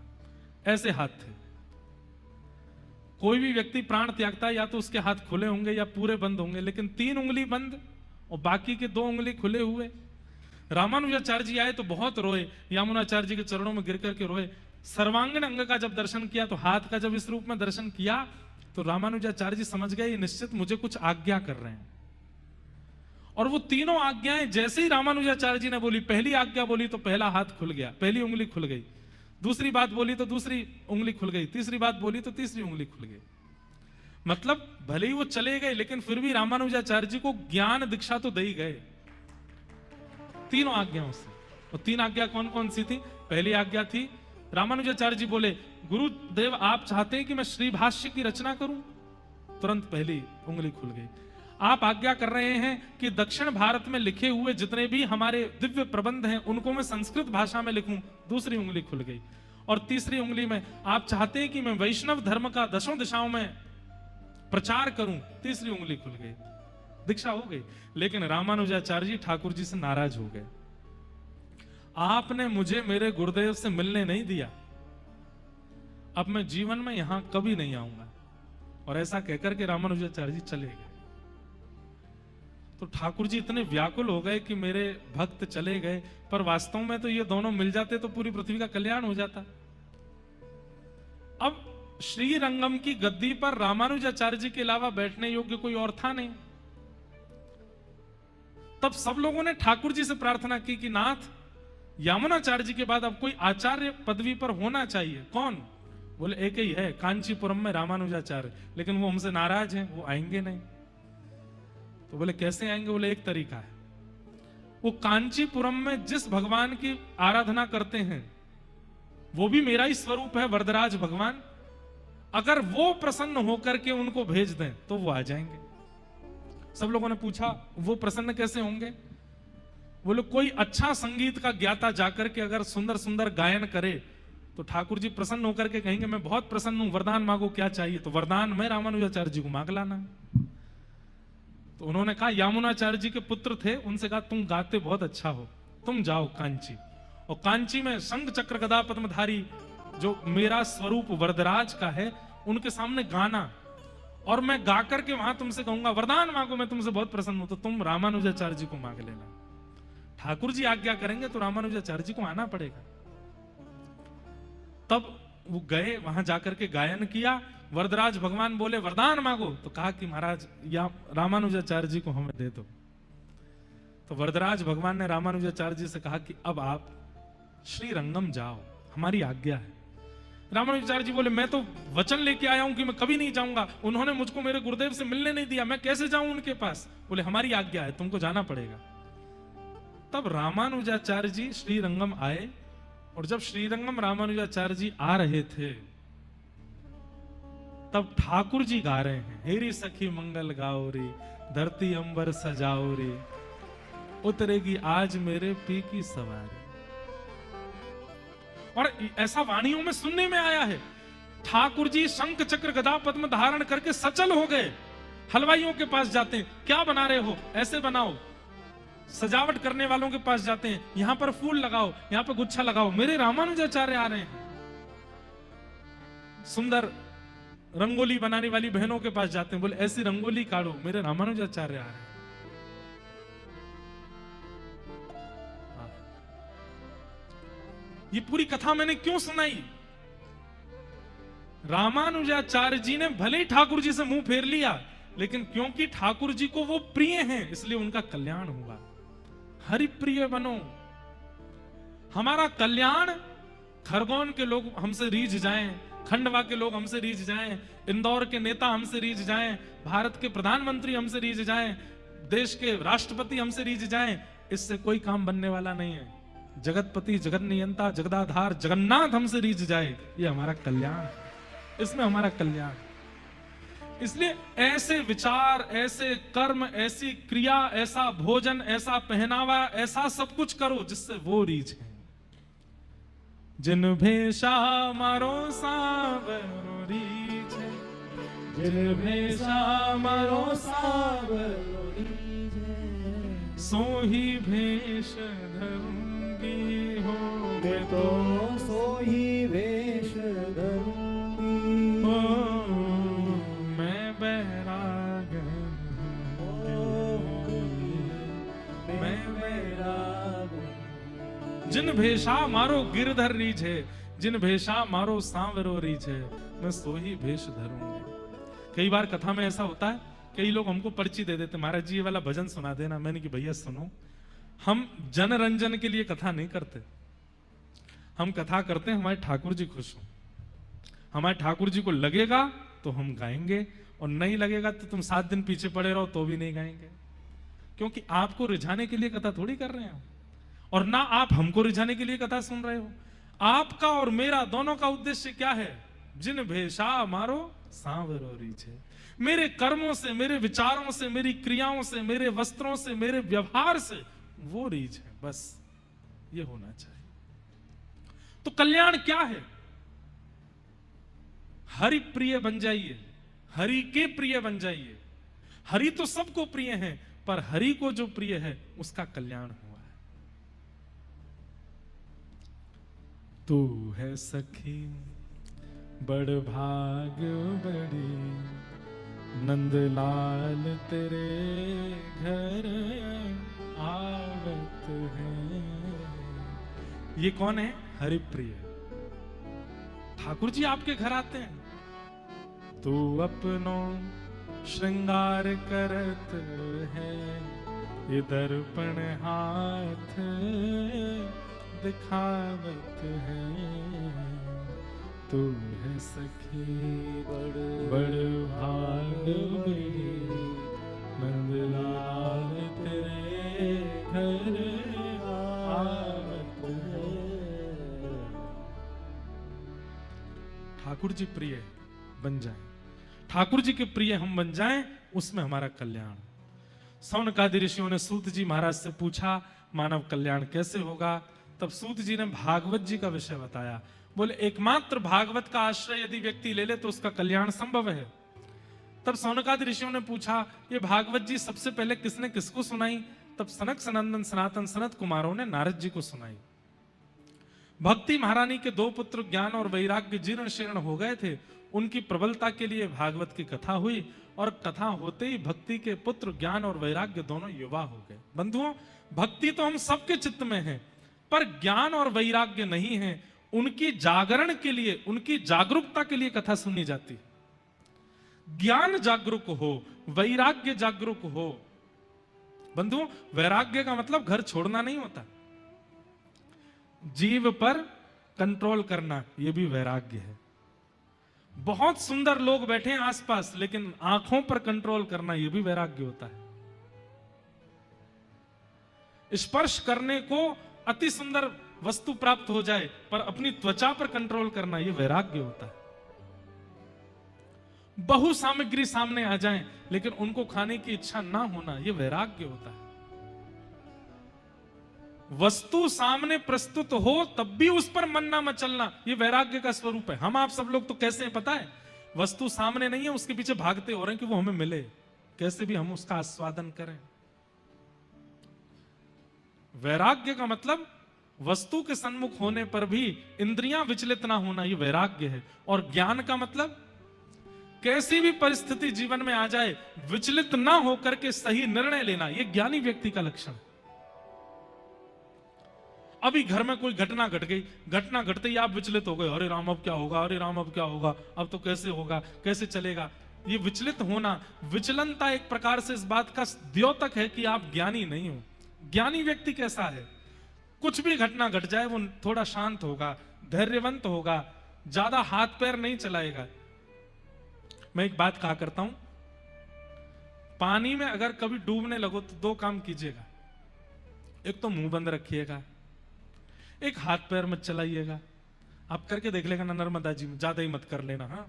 ऐसे हाथ थे। कोई भी व्यक्ति प्राण त्यागता है, या तो उसके हाथ खुले होंगे या पूरे बंद होंगे, लेकिन 3 उंगली बंद और बाकी के 2 उंगली खुले हुए। रामानुजाचार्य जी आए तो बहुत रोए, यामुनाचार्य जी के चरणों में गिर करके रोए। सर्वांगीण अंग का जब दर्शन किया, तो हाथ का जब इस रूप में दर्शन किया, तो रामानुजाचार्य जी समझ गए ये निश्चित मुझे कुछ आज्ञा कर रहे हैं। और वो तीनों आज्ञाएं जैसे ही रामानुजाचार्य जी ने बोली, पहली आज्ञा बोली तो पहला हाथ खुल गया, पहली उंगली खुल गई। दूसरी बात बोली तो दूसरी उंगली खुल गई, तीसरी बात बोली तो तीसरी उंगली खुल गई। मतलब भले ही वो चले गए, लेकिन फिर भी रामानुजाचार्य जी को ज्ञान दीक्षा तो दे ही गए तीनों आज्ञाओं से। और 3 आज्ञा कौन कौन सी थी? पहली आज्ञा थी, रामानुजाचार्य जी बोले, गुरुदेव आप चाहते हैं कि मैं श्री भाष्य की रचना करूं? तुरंत पहली उंगली खुल गई। आप आज्ञा कर रहे हैं कि दक्षिण भारत में लिखे हुए जितने भी हमारे दिव्य प्रबंध हैं उनको मैं संस्कृत भाषा में लिखूं? दूसरी उंगली खुल गई। और तीसरी उंगली में आप चाहते हैं कि मैं वैष्णव धर्म का 10 दिशाओं में प्रचार करूं? तीसरी उंगली खुल गई, दीक्षा हो गई। लेकिन रामानुजाचार्य जी ठाकुर जी से नाराज हो गए। आपने मुझे मेरे गुरुदेव से मिलने नहीं दिया, अब मैं जीवन में यहां कभी नहीं आऊंगा। और ऐसा कहकर के रामानुजाचार्य जी चले गए। तो ठाकुर जी इतने व्याकुल हो गए कि मेरे भक्त चले गए, पर वास्तव में तो ये दोनों मिल जाते तो पूरी पृथ्वी का कल्याण हो जाता। अब श्री रंगम की गद्दी पर रामानुजाचार्य जी के अलावा बैठने योग्य कोई और था नहीं। तब सब लोगों ने ठाकुर जी से प्रार्थना की कि नाथ, यामुनाचार्य जी के बाद अब कोई आचार्य पदवी पर होना चाहिए। कौन? बोले एक ही है, कांचीपुरम में रामानुजाचार्य, लेकिन वो हमसे नाराज हैं, वो आएंगे नहीं। तो बोले कैसे आएंगे? बोले एक तरीका है, वो कांचीपुरम में जिस भगवान की आराधना करते हैं वो भी मेरा ही स्वरूप है, वरदराज भगवान। अगर वो प्रसन्न होकर के उनको भेज दें तो वो आ जाएंगे। सब लोगों ने पूछा वो प्रसन्न कैसे होंगे? बोले कोई अच्छा संगीत का ज्ञाता जाकर के अगर सुंदर सुंदर गायन करे तो ठाकुर जी प्रसन्न होकर के कहेंगे मैं बहुत प्रसन्न हूं, वरदान मांगो क्या चाहिए। तो वरदान में रामानुजाचार्य जी को मांग लाना। तो उन्होंने कहा यामुनाचार्य जी के पुत्र थे, उनसे कहा तुम गाते बहुत अच्छा हो, तुम जाओ कांची, और कांची में शंख चक्र गदा पद्मधारी जो मेरा स्वरूप वरदराज का है उनके सामने गाना, और मैं गा करके वहां तुमसे कहूंगा वरदान मांगो, मैं तुमसे बहुत प्रसन्न हूं, तो तुम रामानुजाचार्य जी को मांग लेना। ठाकुर जी आज्ञा करेंगे तो रामानुजाचार्य जी को आना पड़ेगा। तब वो गए, वहां जाकर के गायन किया। वरदराज भगवान बोले वरदान मांगो, तो कहा कि महाराज या रामानुजाचार्य जी को हमें दे दो। तो वरदराज भगवान ने रामानुजाचार्य जी से कहा कि अब आप श्रीरंगम जाओ, हमारी आज्ञा है। रामानुजाचार्य जी बोले मैं तो वचन लेके आया हूं कि मैं कभी नहीं जाऊंगा, उन्होंने मुझको मेरे गुरुदेव से मिलने नहीं दिया, मैं कैसे जाऊं उनके पास। बोले हमारी आज्ञा है, तुमको जाना पड़ेगा। तब रामानुजाचार्य जी श्रीरंगम आए, और जब श्रीरंगम रामानुजाचार्य जी आ रहे थे तब ठाकुर जी गा रहे हैं हेरी सखी मंगल गाओ रे, धरती अंबर सजाओ रे, उतरेगी आज मेरे पी की सवारी। और ऐसा वाणियों में सुनने में आया है, ठाकुर जी शंख चक्र गदा पद्म धारण करके सचल हो गए। हलवाइयों के पास जाते हैं, क्या बना रहे हो, ऐसे बनाओ। सजावट करने वालों के पास जाते हैं, यहां पर फूल लगाओ, यहां पर गुच्छा लगाओ। मेरे रामानुजाचार्य आ रहे हैं। सुंदर रंगोली बनाने वाली बहनों के पास जाते हैं, बोले ऐसी रंगोली काढ़ो, मेरे रामानुजाचार्य आ रहे हैं। ये पूरी कथा मैंने क्यों सुनाई? रामानुजाचार्य जी ने भले ही ठाकुर जी से मुंह फेर लिया, लेकिन क्योंकि ठाकुर जी को वो प्रिय हैं, इसलिए उनका कल्याण हुआ। हरि प्रिय बनो। हमारा कल्याण, खरगोन के लोग हमसे रीझ जाएं, खंडवा के लोग हमसे रीझ जाएं, इंदौर के नेता हमसे रीझ जाएं, भारत के प्रधानमंत्री हमसे रीझ जाएं, देश के राष्ट्रपति हमसे रीझ जाएं, इससे कोई काम बनने वाला नहीं है। जगतपति, जगत नियंता, जगदाधार जगन्नाथ हमसे रीझ जाए, ये हमारा कल्याण, इसमें हमारा कल्याण। इसलिए ऐसे विचार, ऐसे कर्म, ऐसी क्रिया, ऐसा भोजन, ऐसा पहनावा, ऐसा सब कुछ करो जिससे वो रीझे। जिन भेषा मारो सावरो रीझे, जिन भेषा मारो सावरो रीझे, सोही भेष धरूंगी हो, मैं तो सोही वेश धरूंगी हो, मैं बैरागन मैं बैराग। जिन भेषा मारो गिरधर रीझे, जिन भेषा मारो सांवरो रीझे, मैं सोही भेष धरूंगी। कई बार कथा में ऐसा होता है, कई लोग हमको पर्ची दे देते, महाराज जी ये वाला भजन सुना देना। मैंने कि भैया सुनो, हम जनरंजन के लिए कथा नहीं करते, हम कथा करते हैं हमारे ठाकुर जी खुश हो। हमारे ठाकुर जी को लगेगा तो हम गाएंगे, और नहीं लगेगा तो तुम 7 दिन पीछे पड़े रहो तो भी नहीं गाएंगे, क्योंकि आपको रिझाने के लिए कथा थोड़ी कर रहे हैं, और ना आप हमको रिझाने के लिए कथा सुन रहे हो। आपका और मेरा दोनों का उद्देश्य क्या है? जिन भेषा मारो सांवरो रीझे। मेरे कर्मों से, मेरे विचारों से, मेरी क्रियाओं से, मेरे वस्त्रों से, मेरे व्यवहार से वो रीझ है, बस ये होना चाहिए। तो कल्याण क्या है? हरि प्रिय बन जाइए, हरि के प्रिय बन जाइए। हरि तो सबको प्रिय है, पर हरि को जो प्रिय है उसका कल्याण हुआ है। तू है सखी बड़ भाग बड़ी, नंदलाल तेरे घर आवत है। ये कौन है? हरिप्रिय ठाकुर जी आपके घर आते हैं। तू अपनो श्रृंगार करत है, ये दर्पण हाथ दिखावत है। तू है सखी बड़ भाग बड़ी, नंदलाल तेरे घर आवत है। ठाकुर जी प्रिय बन जाएं, ठाकुर जी के प्रिय हम बन जाएं, उसमें हमारा कल्याण। सौनकादि ऋषियों ने सूत जी महाराज से पूछा मानव कल्याण कैसे होगा? तब सूत जी ने भागवत जी का विषय बताया। बोले एकमात्र भागवत का आश्रय यदि व्यक्ति ले ले तो उसका कल्याण संभव है। तब सौनकादि ऋषियों ने पूछा, ये भागवत जी सबसे पहले किसने किसको सुनाई? तब सनक सनंदन सनातन सनत कुमारों ने नारद जी को सुनाई। भक्ति महारानी के दो पुत्र ज्ञान और वैराग्य जीर्ण शीर्ण हो गए थे, उनकी प्रबलता के लिए भागवत की कथा हुई और कथा होते ही भक्ति के पुत्र ज्ञान और वैराग्य दोनों युवा हो गए। बंधुओं, भक्ति तो हम सबके चित्त में है, पर ज्ञान और वैराग्य नहीं है। उनकी जागरण के लिए, उनकी जागरूकता के लिए कथा सुनी जाती। ज्ञान जागरूक हो, वैराग्य जागरूक हो। बंधुओं, वैराग्य का मतलब घर छोड़ना नहीं होता, जीव पर कंट्रोल करना, यह भी वैराग्य है। बहुत सुंदर लोग बैठे हैं आसपास, लेकिन आंखों पर कंट्रोल करना, यह भी वैराग्य होता है। स्पर्श करने को अति सुंदर वस्तु प्राप्त हो जाए, पर अपनी त्वचा पर कंट्रोल करना, यह वैराग्य होता है। बहु सामग्री सामने आ जाए, लेकिन उनको खाने की इच्छा ना होना, यह वैराग्य होता है। वस्तु सामने प्रस्तुत हो तब भी उस पर मन ना मचलना, यह वैराग्य का स्वरूप है। हम आप सब लोग तो कैसे हैं पता है? वस्तु सामने नहीं है, उसके पीछे भागते हो रहे हैं कि वो हमें मिले, कैसे भी हम उसका आस्वादन करें। वैराग्य का मतलब वस्तु के सन्मुख होने पर भी इंद्रियां विचलित ना होना, यह वैराग्य है। और ज्ञान का मतलब कैसी भी परिस्थिति जीवन में आ जाए, विचलित ना होकर के सही निर्णय लेना, यह ज्ञानी व्यक्ति का लक्षण है। अभी घर में कोई घटना घट गई, घटना घटते ही आप विचलित हो गए, अरे राम अब क्या होगा, अरे राम अब क्या होगा, अब तो कैसे होगा, कैसे चलेगा। ये विचलित होना, विचलनता एक प्रकार से इस बात का द्योतक है कि आप ज्ञानी नहीं हो। ज्ञानी व्यक्ति कैसा है? कुछ भी घटना घट जाए वो थोड़ा शांत होगा, धैर्यवंत होगा, ज्यादा हाथ पैर नहीं चलाएगा। मैं एक बात कहा करता हूं, पानी में अगर कभी डूबने लगो तो दो काम कीजिएगा, एक तो मुंह बंद रखिएगा, एक हाथ पैर मत चलाइएगा। आप करके देख लेगा ना नर्मदा जी में, ज्यादा ही मत कर लेना, हाँ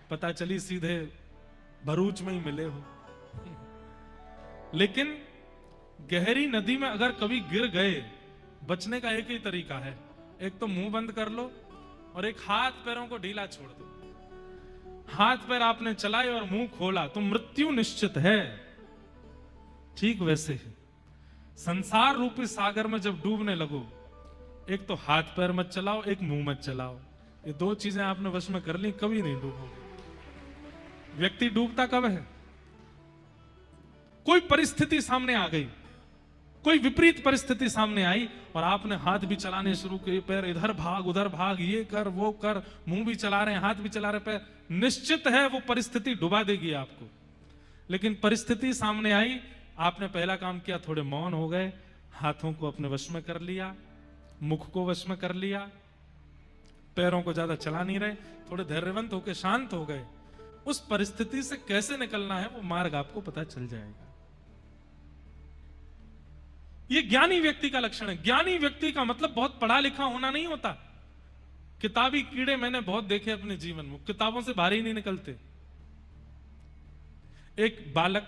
पता चली सीधे भरूच में ही मिले हो। लेकिन गहरी नदी में अगर कभी गिर गए, बचने का एक ही तरीका है, एक तो मुंह बंद कर लो और एक हाथ पैरों को ढीला छोड़ दो। हाथ पैर आपने चलाए और मुंह खोला तो मृत्यु निश्चित है। ठीक वैसे ही संसार रूपी सागर में जब डूबने लगो, एक तो हाथ पैर मत चलाओ, एक मुंह मत चलाओ। ये दो चीजें आपने वश में कर ली, कभी नहीं डूबोगे। व्यक्ति डूबता कब है? कोई परिस्थिति सामने आ गई, कोई विपरीत परिस्थिति सामने आई और आपने हाथ भी चलाने शुरू किए, पैर इधर भाग उधर भाग, ये कर वो कर, मुंह भी चला रहे हैं, हाथ भी चला रहे, पैर, निश्चित है वो परिस्थिति डुबा देगी आपको। लेकिन परिस्थिति सामने आई, आपने पहला काम किया, थोड़े मौन हो गए, हाथों को अपने वश में कर लिया, मुख को वश में कर लिया, पैरों को ज्यादा चला नहीं रहे, थोड़े धैर्यवंत होकर शांत हो गए। उस परिस्थिति से कैसे निकलना है वो मार्ग आपको पता चल जाएगा। ये ज्ञानी व्यक्ति का लक्षण है। ज्ञानी व्यक्ति का मतलब बहुत पढ़ा लिखा होना नहीं होता। किताबी कीड़े मैंने बहुत देखे अपने जीवन में, किताबों से बाहर ही नहीं निकलते। एक बालक,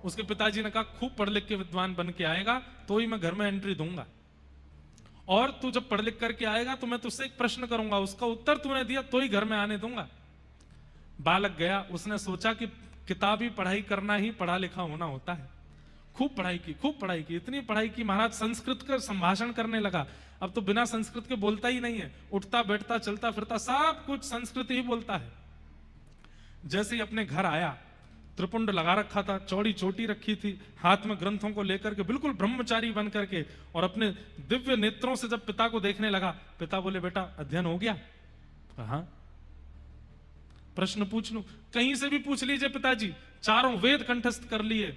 उसके पिताजी ने कहा खूब पढ़ लिख के विद्वान बन के आएगा तो ही मैं घर में एंट्री दूंगा, और तू जब पढ़ लिख करके आएगा तो मैं तुझसे एक प्रश्न करूंगा, उसका उत्तर तूने दिया तो ही घर में आने दूंगा। बालक गया, उसने सोचा कि किताबी पढ़ाई करना ही पढ़ा लिखा होना होता है। खूब पढ़ाई की, खूब पढ़ाई की, इतनी पढ़ाई की महाराज संस्कृत का संभाषण करने लगा। अब तो बिना संस्कृत के बोलता ही नहीं है, उठता बैठता चलता फिरता सब कुछ संस्कृत ही बोलता है। जैसे ही अपने घर आया, त्रिपुंड लगा रखा था, चौड़ी चोटी रखी थी, हाथ में ग्रंथों को लेकर के बिल्कुल ब्रह्मचारी बन करके, और अपने दिव्य नेत्रों से जब पिता को देखने लगा, पिता बोले बेटा अध्ययन हो गया? हाँ। प्रश्न पूछ लूं? कहीं से भी पूछ लीजिए पिताजी, चारों वेद कंठस्थ कर लिए,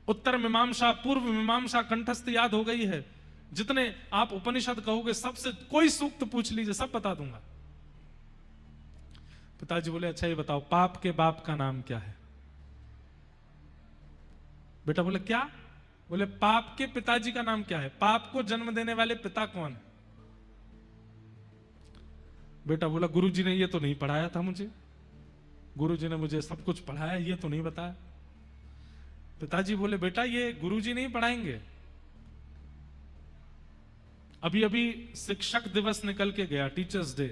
उत्तर मीमांसा पूर्व मीमांसा कंठस्थ याद हो गई है, जितने आप उपनिषद कहोगे सबसे कोई सूक्त पूछ लीजिए, सब बता दूंगा। पिताजी बोले अच्छा ये बताओ, पाप के बाप का नाम क्या है? बेटा बोले क्या? बोले पाप के पिताजी का नाम क्या है? पाप को जन्म देने वाले पिता कौन? बेटा बोला गुरुजी ने ये तो नहीं पढ़ाया था मुझे, गुरुजी ने मुझे सब कुछ पढ़ाया, ये तो नहीं बताया। पिताजी बोले बेटा ये गुरुजी नहीं पढ़ाएंगे, अभी अभी शिक्षक दिवस निकल के गया, टीचर्स डे।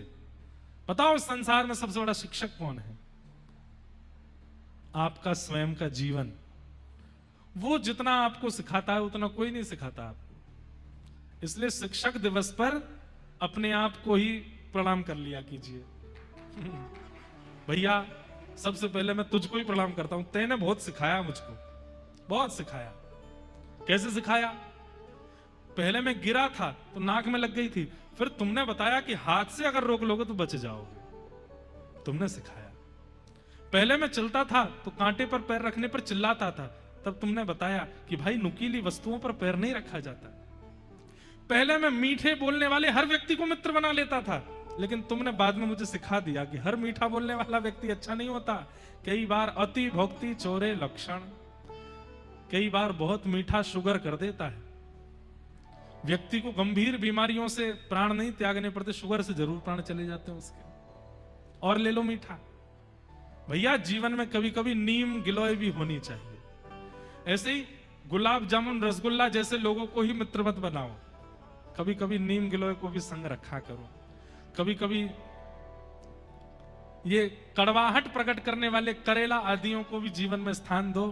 बताओ संसार में सबसे बड़ा शिक्षक कौन है? आपका स्वयं का जीवन। वो जितना आपको सिखाता है उतना कोई नहीं सिखाता आपको। इसलिए शिक्षक दिवस पर अपने आप को ही प्रणाम कर लिया कीजिए। भैया सबसे पहले मैं तुझको ही प्रणाम करता हूं, तैने बहुत सिखाया मुझको, बहुत सिखाया। कैसे सिखाया? पहले मैं गिरा था तो नाक में लग गई थी, फिर तुमने बताया कि हाथ से अगर रोक लोगे तो बच जाओगे। तुमने सिखाया। पहले मैं चलता था तो कांटे पर पैर रखने पर चिल्लाता था, तब तुमने बताया कि भाई नुकीली वस्तुओं पर पैर नहीं रखा जाता। पहले मैं मीठे बोलने वाले हर व्यक्ति को मित्र बना लेता था, लेकिन तुमने बाद में मुझे सिखा दिया कि हर मीठा बोलने वाला व्यक्ति अच्छा नहीं होता। कई बार अति भोक्ति चोरे लक्षण, कई बार बहुत मीठा शुगर कर देता है। व्यक्ति को गंभीर बीमारियों से प्राण नहीं त्यागने पड़ते, शुगर से जरूर प्राण चले जाते हैं उसके। और ले लो मीठा। भैया जीवन में कभी कभी नीम गिलोय भी होनी चाहिए। ऐसे ही गुलाब जामुन रसगुल्ला जैसे लोगों को ही मित्र मत बनाओ, कभी कभी नीम गिलोय को भी संग रखा करो। कभी कभी ये कड़वाहट प्रकट करने वाले करेला आदियों को भी जीवन में स्थान दो,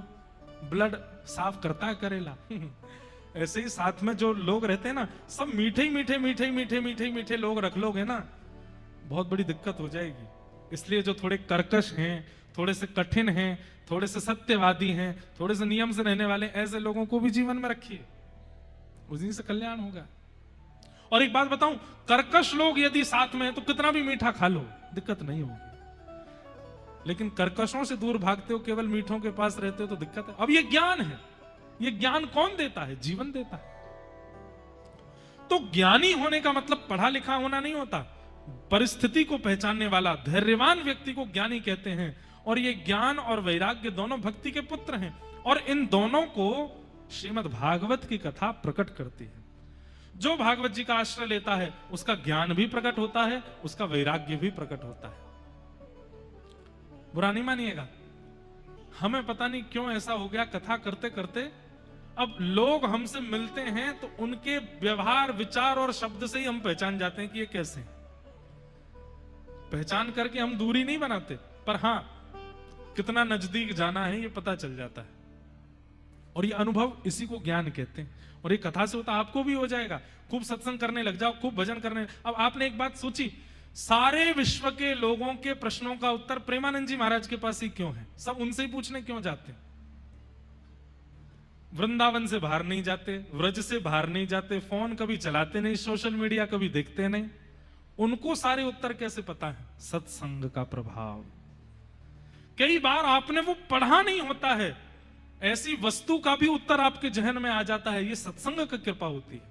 ब्लड साफ करता है करेला। ऐसे ही साथ में जो लोग रहते हैं ना, सब मीठे ही मीठे मीठे ही मीठे मीठे ही मीठे लोग रख लोगे ना, बहुत बड़ी दिक्कत हो जाएगी। इसलिए जो थोड़े कर्कश हैं, थोड़े से कठिन हैं, थोड़े से सत्यवादी हैं, थोड़े से नियम से रहने वाले, ऐसे लोगों को भी जीवन में रखिए, उसी से कल्याण होगा। और एक बात बताऊं, कर्कश लोग यदि साथ में हैं तो कितना भी मीठा खा लो, दिक्कत नहीं होगी। लेकिन कर्कशों से दूर भागते हो, केवल मीठों के पास रहते हो तो दिक्कत है। अब ये ज्ञान है, ये ज्ञान कौन देता है? जीवन देता है। तो ज्ञानी होने का मतलब पढ़ा लिखा होना नहीं होता। परिस्थिति को पहचानने वाला धैर्यवान व्यक्ति को ज्ञानी कहते हैं। और ये ज्ञान और वैराग्य दोनों भक्ति के पुत्र हैं, और इन दोनों को श्रीमद् भागवत की कथा प्रकट करती है। जो भागवत जी का आश्रय लेता है उसका ज्ञान भी प्रकट होता है, उसका वैराग्य भी प्रकट होता है। बुरा नहीं मानिएगा, हमें पता नहीं क्यों ऐसा हो गया, कथा करते करते अब लोग हमसे मिलते हैं तो उनके व्यवहार विचार और शब्द से ही हम पहचान जाते हैं कि ये कैसे हैं। पहचान करके हम दूरी नहीं बनाते, पर हां कितना नजदीक जाना है ये पता चल जाता है। और ये अनुभव, इसी को ज्ञान कहते हैं। और ये कथा से होता, आपको भी हो जाएगा। खूब सत्संग करने लग जाओ, खूब भजन करने। अब आपने एक बात सोची, सारे विश्व के लोगों के प्रश्नों का उत्तर प्रेमानंद जी महाराज के पास ही क्यों है? सब उनसे ही पूछने क्यों जाते हैं? वृंदावन से बाहर नहीं जाते, व्रज से बाहर नहीं जाते, फोन कभी चलाते नहीं, सोशल मीडिया कभी देखते नहीं, उनको सारे उत्तर कैसे पता है? सत्संग का प्रभाव। कई बार आपने वो पढ़ा नहीं होता है, ऐसी वस्तु का भी उत्तर आपके जहन में आ जाता है। ये सत्संग की कृपा होती है।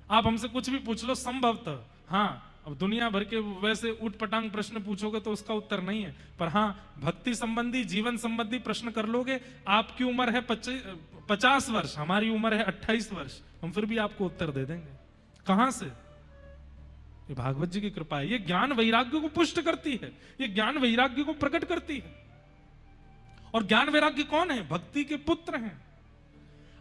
आप हमसे कुछ भी पूछ लो, संभवतः हाँ, अब दुनिया भर के वैसे उठपटांग प्रश्न पूछोगे तो उसका उत्तर नहीं है, पर हाँ भक्ति संबंधी, जीवन संबंधी प्रश्न कर लोगे। आपकी उम्र है 50 वर्ष, हमारी उम्र है 28 वर्ष, हम फिर भी आपको उत्तर दे देंगे। कहां से? ये भागवत जी की कृपा है। ये ज्ञान वैराग्य को पुष्ट करती है, ये ज्ञान वैराग्य को प्रकट करती है। और ज्ञान वैराग्य कौन है? भक्ति के पुत्र हैं।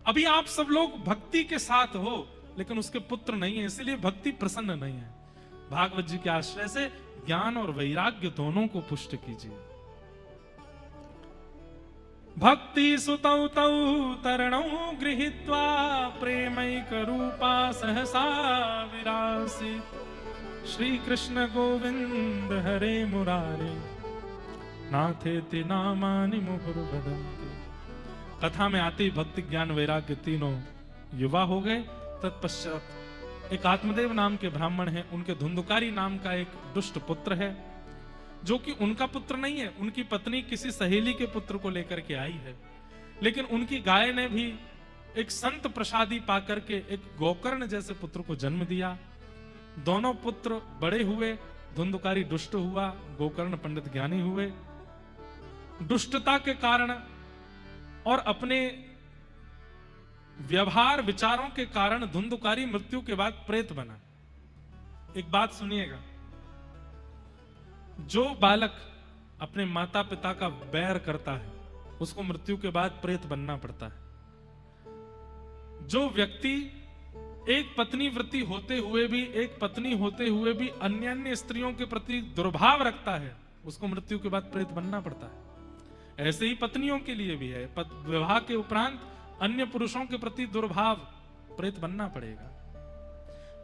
अभी आप सब लोग भक्ति के साथ हो, लेकिन उसके पुत्र नहीं है, इसलिए भक्ति प्रसन्न नहीं है। भागवत जी के आश्रय से ज्ञान और वैराग्य दोनों को पुष्ट कीजिए। भक्ति सुतौ तौ तरणौ गृहीत्वा प्रेमैक रूपा सहसा विरासी श्री कृष्ण गोविंद हरे मुरारे नाथेति नामानि मुहुर्वदन्ति। कथा में आते ही भक्ति ज्ञान वैराग्य तीनों युवा हो गए। तत्पश्चात एक आत्मदेव नाम के ब्राह्मण हैं, उनके धुंधुकारी नाम का एक दुष्ट पुत्र है, जो कि उनका पुत्र नहीं है, उनकी पत्नी किसी सहेली के पुत्र को लेकर के आई है। लेकिन उनकी गाय ने भी एक संत प्रसादी पाकर के एक गोकर्ण जैसे पुत्र को जन्म दिया। दोनों पुत्र बड़े हुए, धुंधुकारी दुष्ट हुआ, गोकर्ण पंडित ज्ञानी हुए। दुष्टता के कारण और अपने व्यवहार विचारों के कारण धुंधुकारी मृत्यु के बाद प्रेत बना। एक बात सुनिएगा, जो बालक अपने माता पिता का बैर करता है उसको मृत्यु के बाद प्रेत बनना पड़ता है। जो व्यक्ति एक पत्नी वृत्ति होते हुए भी, एक पत्नी होते हुए भी अन्य अन्य स्त्रियों के प्रति दुर्भाव रखता है, उसको मृत्यु के बाद प्रेत बनना पड़ता है। ऐसे ही पत्नियों के लिए भी है, विवाह के उपरांत अन्य पुरुषों के प्रति दुर्भाव, प्रेत बनना पड़ेगा।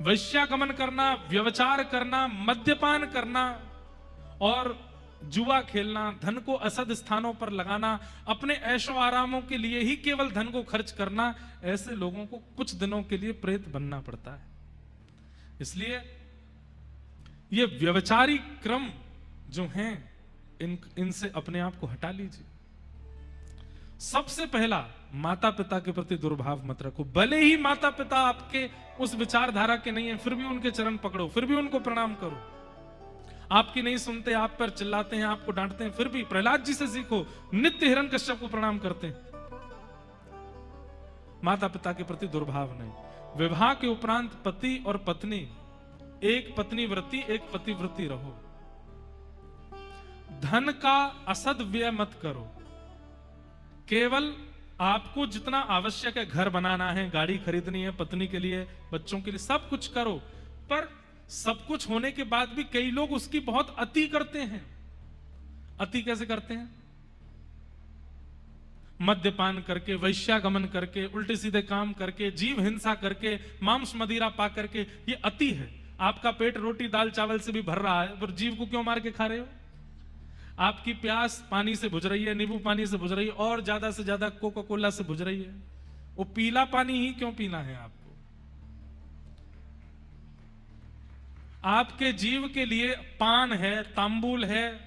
वैश्यागमन करना, व्यभिचार करना, मद्यपान करना और जुआ खेलना, धन को असद स्थानों पर लगाना, अपने ऐशो आरामों के लिए ही केवल धन को खर्च करना, ऐसे लोगों को कुछ दिनों के लिए प्रेत बनना पड़ता है। इसलिए ये व्यभिचारी क्रम जो हैं, इनसे अपने आप को हटा लीजिए। सबसे पहला, माता पिता के प्रति दुर्भाव मत रखो। भले ही माता पिता आपके उस विचारधारा के नहीं है, फिर भी उनके चरण पकड़ो, फिर भी उनको प्रणाम करो। आपकी नहीं सुनते, आप पर चिल्लाते हैं, आपको डांटते हैं, फिर भी प्रहलाद जी से सीखो, नित्य हिरण्यकश्यप को प्रणाम करते हैं। माता पिता के प्रति दुर्भाव नहीं। विवाह के उपरांत पति और पत्नी, एक पत्नी वृत्ति एक पति वृत्ति रहो। धन का असद व्यय मत करो। केवल आपको जितना आवश्यक है, घर बनाना है, गाड़ी खरीदनी है, पत्नी के लिए, बच्चों के लिए, सब कुछ करो। पर सब कुछ होने के बाद भी कई लोग उसकी बहुत अति करते हैं। अति कैसे करते हैं? मद्यपान करके, वैश्यागमन करके, उल्टे सीधे काम करके, जीव हिंसा करके, मांस मदिरा पा करके। ये अति है। आपका पेट रोटी दाल चावल से भी भर रहा है, पर जीव को क्यों मार के खा रहे हो? आपकी प्यास पानी से बुझ रही है, नींबू पानी से बुझ रही है, और ज्यादा से ज्यादा कोका कोला से बुझ रही है। वो पीला पानी ही क्यों पीना है आपको? आपके जीव के लिए पान है, तांबूल है,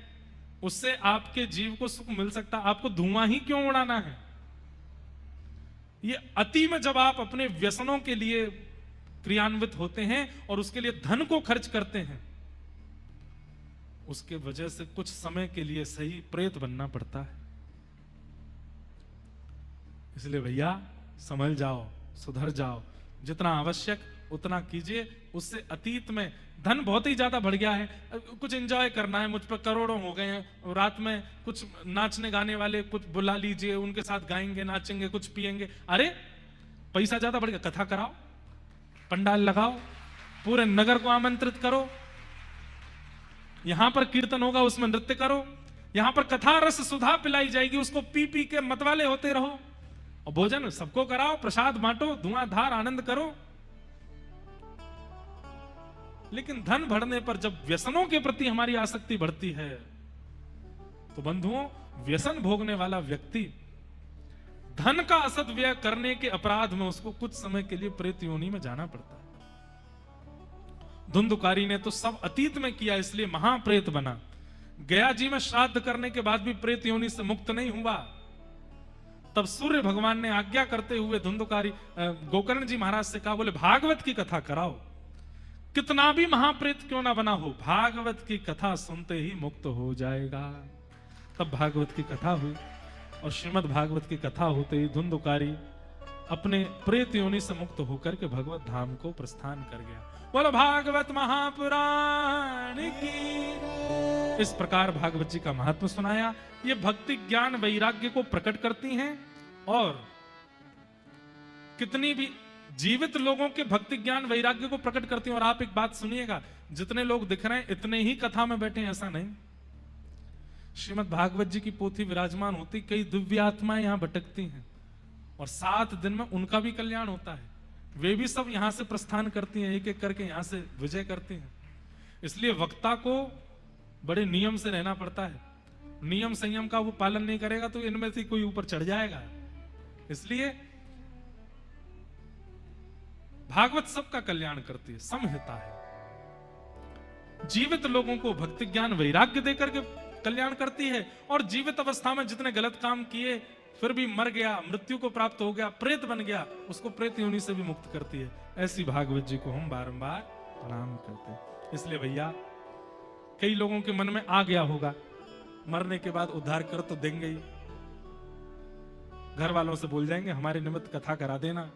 उससे आपके जीव को सुख मिल सकता, आपको धुआं ही क्यों उड़ाना है? ये अति में जब आप अपने व्यसनों के लिए क्रियान्वित होते हैं और उसके लिए धन को खर्च करते हैं, उसके वजह से कुछ समय के लिए सही प्रेत बनना पड़ता है। इसलिए भैया समझ जाओ, सुधर जाओ, जितना आवश्यक उतना कीजिए। उससे अतीत में धन बहुत ही ज्यादा बढ़ गया है, कुछ एंजॉय करना है, मुझ पर करोड़ों हो गए हैं, रात में कुछ नाचने गाने वाले कुछ बुला लीजिए, उनके साथ गाएंगे, नाचेंगे, कुछ पिएंगे। अरे पैसा ज्यादा बढ़ गया, कथा कराओ, पंडाल लगाओ, पूरे नगर को आमंत्रित करो, यहां पर कीर्तन होगा, उसमें नृत्य करो, यहां पर कथा रस सुधा पिलाई जाएगी, उसको पी पी के मतवाले होते रहो, और भोजन सबको कराओ, प्रसाद बांटो, धुआंधार आनंद करो। लेकिन धन बढ़ने पर जब व्यसनों के प्रति हमारी आसक्ति बढ़ती है, तो बंधुओं, व्यसन भोगने वाला व्यक्ति धन का असद व्यय करने के अपराध में उसको कुछ समय के लिए प्रेत योनि में जाना पड़ता है। धुंधुकारी ने तो सब अतीत में किया, इसलिए महाप्रेत बना। गया जी में श्राद्ध करने के बाद भी प्रेत योनि से मुक्त नहीं हुआ। तब सूर्य भगवान ने आज्ञा करते हुए धुंधुकारी गोकर्ण जी महाराज से कहा, बोले भागवत की कथा कराओ, कितना भी महाप्रेत क्यों ना बना हो, भागवत की कथा सुनते ही मुक्त हो जाएगा। तब भागवत की कथा हुई, और श्रीमद् भागवत की कथा होते ही धुंधुकारी अपने प्रेत योनि से मुक्त होकर के भगवत धाम को प्रस्थान कर गया। बोलो भागवत महापुराण की। इस प्रकार भागवत जी का महत्व सुनाया। ये भक्ति ज्ञान वैराग्य को प्रकट करती हैं, और कितनी भी जीवित लोगों के भक्ति ज्ञान वैराग्य को प्रकट करती हैं। और आप एक बात सुनिएगा, जितने लोग दिख रहे हैं इतने ही कथा में बैठे हैं, ऐसा नहीं। श्रीमद् भागवत जी की पोथी विराजमान होती, कई दिव्य आत्माएं यहां भटकती हैं, और 7 दिन में उनका भी कल्याण होता है। वे भी सब यहां से प्रस्थान करती हैं, एक एक करके यहां से विजय करती हैं। इसलिए वक्ता को बड़े नियम से रहना पड़ता है। नियम संयम का वो पालन नहीं करेगा तो इनमें से कोई ऊपर चढ़ जाएगा। इसलिए भागवत सबका कल्याण करती है, समहिता है। जीवित लोगों को भक्ति ज्ञान वैराग्य देकर के कल्याण करती है, और जीवित अवस्था में जितने गलत काम किए फिर भी मर गया, मृत्यु को प्राप्त हो गया, प्रेत बन गया, उसको प्रेत योनि से भी मुक्त करती है। ऐसी भागवत जी को हम बारंबार प्रणाम करते हैं। इसलिए भैया, कई लोगों के मन में आ गया होगा, मरने के बाद उद्धार कर तो देंगे ही, घर वालों से बोल जाएंगे हमारे निमित्त कथा करा देना,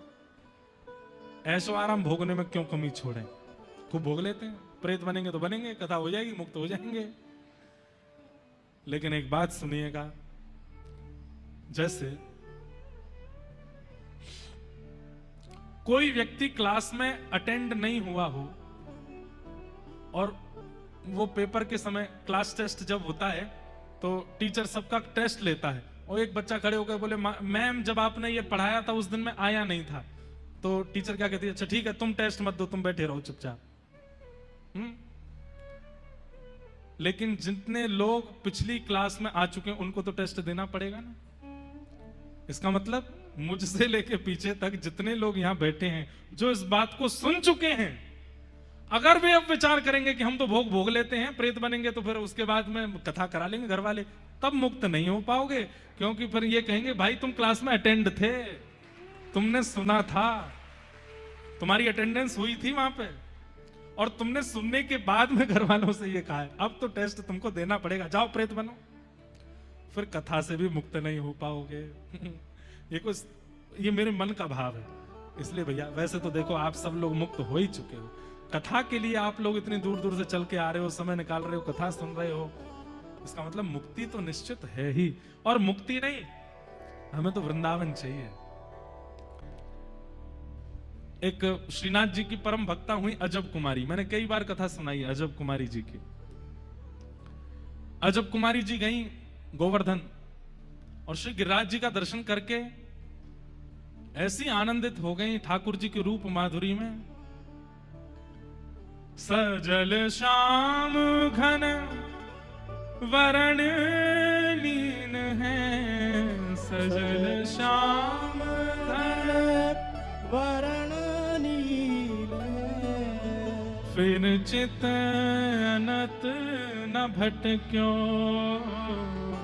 ऐशो आराम भोगने में क्यों कमी छोड़ें, खूब भोग लेते हैं, प्रेत बनेंगे तो बनेंगे, कथा हो जाएगी, मुक्त हो जाएंगे। लेकिन एक बात सुनिएगा, जैसे कोई व्यक्ति क्लास में अटेंड नहीं हुआ हो और वो पेपर के समय क्लास टेस्ट जब होता है तो टीचर सबका टेस्ट लेता है और एक बच्चा खड़े होकर बोले मैम जब आपने ये पढ़ाया था उस दिन मैं आया नहीं था, तो टीचर क्या कहती है, अच्छा ठीक है तुम टेस्ट मत दो, तुम बैठे रहो चुपचाप। लेकिन जितने लोग पिछली क्लास में आ चुके हैं उनको तो टेस्ट देना पड़ेगा ना। इसका मतलब मुझसे लेके पीछे तक जितने लोग यहां बैठे हैं जो इस बात को सुन चुके हैं, अगर वे अब विचार करेंगे कि हम तो भोग भोग लेते हैं, प्रेत बनेंगे तो फिर उसके बाद में कथा करा लेंगे घर वाले, तब मुक्त नहीं हो पाओगे। क्योंकि फिर ये कहेंगे भाई तुम क्लास में अटेंड थे, तुमने सुना था, तुम्हारी अटेंडेंस हुई थी वहां पे और तुमने सुनने के बाद में घर वालों से ये कहा है अब तो टेस्ट तुमको देना पड़ेगा, जाओ प्रेत बनो। फिर कथा से भी मुक्त नहीं हो पाओगे। ये मेरे मन का भाव है। इसलिए भैया वैसे तो देखो आप सब लोग मुक्त हो ही चुके हो, कथा के लिए आप लोग इतनी दूर दूर से चल के आ रहे हो, समय निकाल रहे हो, कथा सुन रहे हो, इसका मतलब मुक्ति तो निश्चित है ही। और मुक्ति नहीं, हमें तो वृंदावन चाहिए। एक श्रीनाथ जी की परम भक्ता हुई अजब कुमारी, मैंने कई बार कथा सुनाई है अजब कुमारी जी की। अजब कुमारी जी गई गोवर्धन और श्री गिरिराज जी का दर्शन करके ऐसी आनंदित हो गई ठाकुर जी के रूप माधुरी में। सजल श्याम घन वरण लीन है, सजल श्याम घन वरण नील है। फिर चित अनत न भटक्यो,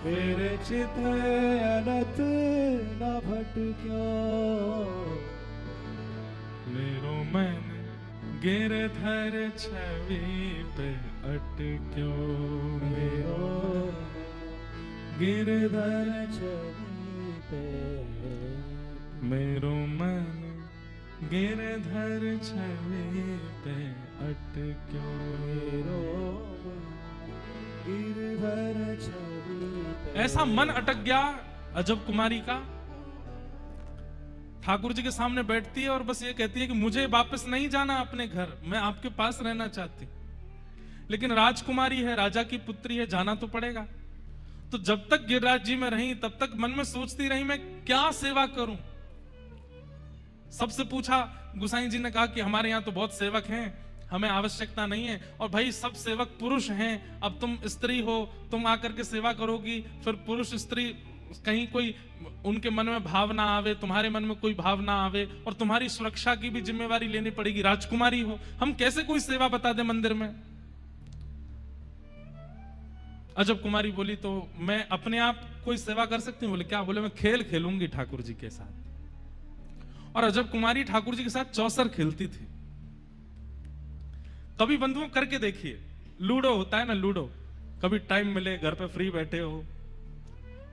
फिर चित अनत न भटक्यो। मेरो मन गिरधर छवि पे अटक्यो, मेरो गिरधर छवि पे, मेरो मन गिरधर छवि पे अटक्यो। मेरो गिरधर छवि पे। ऐसा मन अटक गया अजब कुमारी का। ठाकुर जी के सामने बैठती है और बस ये कहती है कि मुझे वापस नहीं जाना अपने घर, मैं आपके पास रहना चाहती। लेकिन राजकुमारी है, राजा की पुत्री है, जाना तो पड़ेगा। तो जब तक गिरिराज जी में रही तब तक मन में सोचती रही मैं क्या सेवा करूं। सबसे पूछा, गुसाई जी ने कहा कि हमारे यहाँ तो बहुत सेवक हैं, हमें आवश्यकता नहीं है। और भाई सब सेवक पुरुष हैं, अब तुम स्त्री हो, तुम आकर के सेवा करोगी, फिर पुरुष स्त्री कहीं कोई उनके मन में भाव ना आवे, तुम्हारे मन में कोई भाव ना आवे, और तुम्हारी सुरक्षा की भी जिम्मेवारी लेनी पड़ेगी, राजकुमारी हो, हम कैसे कोई सेवा बता दे मंदिर में। अजब कुमारी बोली तो मैं अपने आप कोई सेवा कर सकती हूँ। बोले क्या? बोले मैं खेल खेलूंगी ठाकुर जी के साथ। और अजब कुमारी ठाकुर जी के साथ चौसर खेलती थी। कभी बंधुओं करके देखिए, लूडो होता है ना, लूडो, कभी टाइम मिले, घर पे फ्री बैठे हो,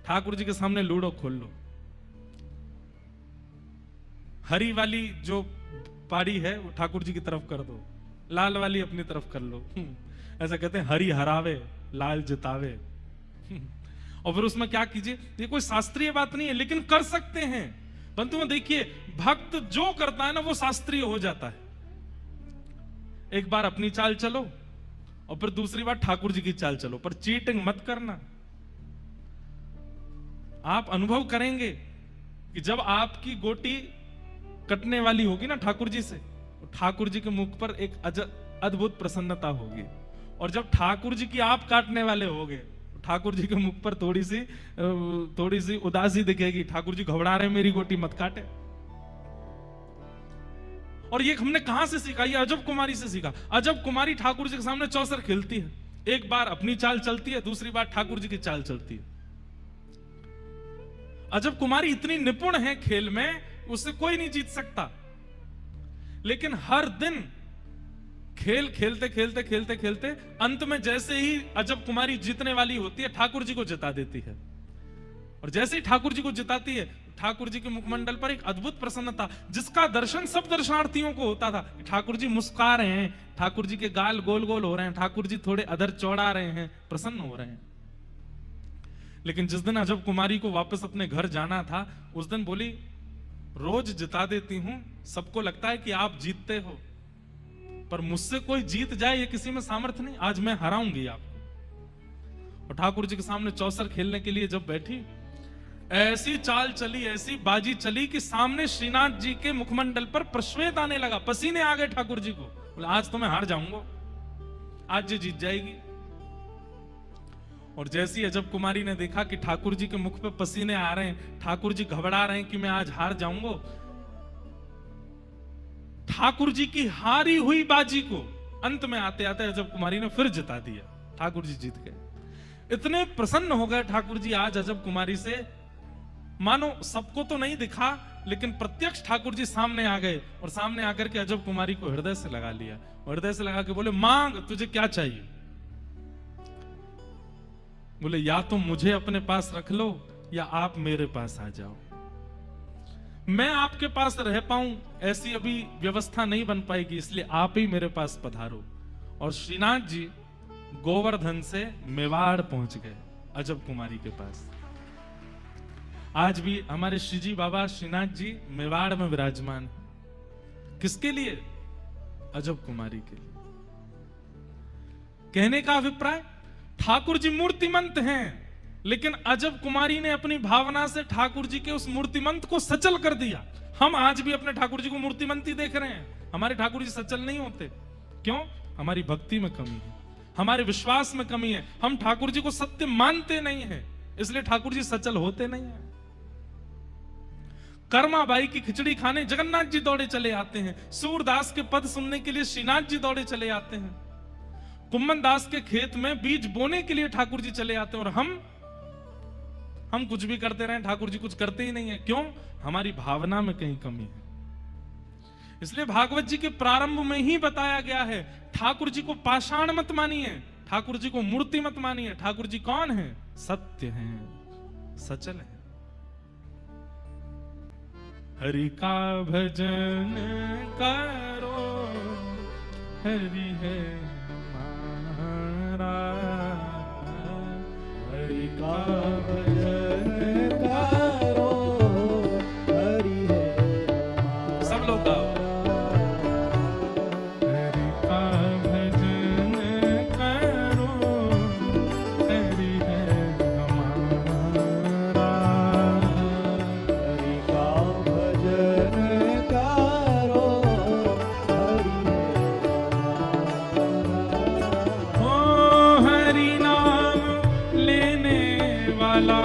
ठाकुर जी के सामने लूडो खोल लो। हरी वाली जो पारी है वो ठाकुर जी की तरफ कर दो, लाल वाली अपनी तरफ कर लो। ऐसा कहते हैं हरी हरावे लाल जितावे। और फिर उसमें क्या कीजिए, ये कोई शास्त्रीय बात नहीं है लेकिन कर सकते हैं। बंधुओं देखिए, भक्त जो करता है ना वो शास्त्रीय हो जाता है। एक बार अपनी चाल चलो और फिर दूसरी बार ठाकुर जी की चाल चलो, पर चीटिंग मत करना। आप अनुभव करेंगे कि जब आपकी गोटी कटने वाली होगी ना ठाकुर जी से, तो ठाकुर जी के मुख पर एक अद्भुत प्रसन्नता होगी। और जब ठाकुर जी की आप काटने वाले होगे, तो ठाकुर जी के मुख पर थोड़ी सी उदासी दिखेगी। ठाकुर जी घबरा रहे, मेरी गोटी मत काटे। और ये हमने कहां से सीखा? ये अजब कुमारी से सीखा। अजब कुमारी ठाकुर जी के सामने चौसर खेलती है, एक बार अपनी चाल चलती है, दूसरी बार ठाकुर जी की चाल चलती है। अजब कुमारी इतनी निपुण है खेल में, उससे कोई नहीं जीत सकता। लेकिन हर दिन खेल खेलते खेलते खेलते खेलते अंत में जैसे ही अजब कुमारी जीतने वाली होती है, ठाकुर जी को जिता देती है। और जैसे ही ठाकुर जी को जिताती है, ठाकुर जी के मुखमंडल पर एक अद्भुत प्रसन्नता, जिसका दर्शन सब दर्शनार्थियों को होता था। ठाकुर जी मुस्कुरा रहे हैं, ठाकुर जी के गाल गोल गोल हो रहे हैं, ठाकुर जी थोड़े अधर चौड़ा रहे हैं, प्रसन्न हो रहे हैं। लेकिन जिस दिन अजब कुमारी को वापस अपने घर जाना था, उस दिन बोली रोज जिता देती हूं, सबको लगता है कि आप जीतते हो, पर मुझसे कोई जीत जाए ये किसी में सामर्थ्य नहीं। आज मैं हराऊंगी आपको। और ठाकुर जी के सामने चौसर खेलने के लिए जब बैठी, ऐसी चाल चली, ऐसी बाजी चली कि सामने श्रीनाथ जी के मुखमंडल पर प्रश्वेत आने लगा, पसीने आ गए ठाकुर जी को। बोले आज तो मैं हार जाऊंगा, आज जी जीत जाएगी। और जैसी अजब कुमारी ने देखा कि ठाकुर जी के मुख पे पसीने आ रहे हैं, ठाकुर जी घबरा रहे हैं कि मैं आज हार जाऊंगा, ठाकुर जी की हारी हुई बाजी को अंत में आते आते अजब कुमारी ने फिर जिता दिया। ठाकुर जी जीत गए। इतने प्रसन्न हो गए ठाकुर जी आज अजब कुमारी से, मानो सबको तो नहीं दिखा, लेकिन प्रत्यक्ष ठाकुर जी सामने आ गए और सामने आकर के अजब कुमारी को हृदय से लगा लिया। हृदय से लगा के बोले, मांग, तुझे क्या चाहिए? बोले, या तो मुझे अपने पास रख लो या आप मेरे पास आ जाओ। मैं आपके पास रह पाऊं ऐसी अभी व्यवस्था नहीं बन पाएगी, इसलिए आप ही मेरे पास पधारो। और श्रीनाथ जी गोवर्धन से मेवाड़ पहुंच गए अजब कुमारी के पास। आज भी हमारे श्रीजी बाबा श्रीनाथ जी मेवाड़ में विराजमान। किसके लिए? अजब कुमारी के लिए। कहने का अभिप्राय, ठाकुर जी मूर्तिमंत हैं, लेकिन अजब कुमारी ने अपनी भावना से ठाकुर जी के उस मूर्तिमंत को सचल कर दिया। हम आज भी अपने ठाकुर जी को मूर्तिमंत ही देख रहे हैं, हमारे ठाकुर जी सचल नहीं होते। क्यों? हमारी भक्ति में कमी है, हमारे विश्वास में कमी है, हम ठाकुर जी को सत्य मानते नहीं हैं, इसलिए ठाकुर जी सचल होते नहीं हैं। कर्माबाई की खिचड़ी खाने जगन्नाथ जी दौड़े चले आते हैं, सूरदास के पद सुनने के लिए श्रीनाथ जी दौड़े चले आते हैं, कुम्मन दास के खेत में बीज बोने के लिए ठाकुर जी चले आते हैं, और हम कुछ भी करते रहे, ठाकुर जी कुछ करते ही नहीं है। क्यों? हमारी भावना में कहीं कमी है। इसलिए भागवत जी के प्रारंभ में ही बताया गया है, ठाकुर जी को पाषाण मत मानिए, ठाकुर जी को मूर्ति मत मानिए। ठाकुर जी कौन है? सत्य हैं, सचल हैं। हरि का भजन करो, हरि है हमारा, हरि का भजन करो, हरि है हमारा। सब लोग गाओ। हरि का भजन करो, हरि है हमारा, हरि का भजन करो, हरि है हमारा। ओ हरि नाम लेने वाला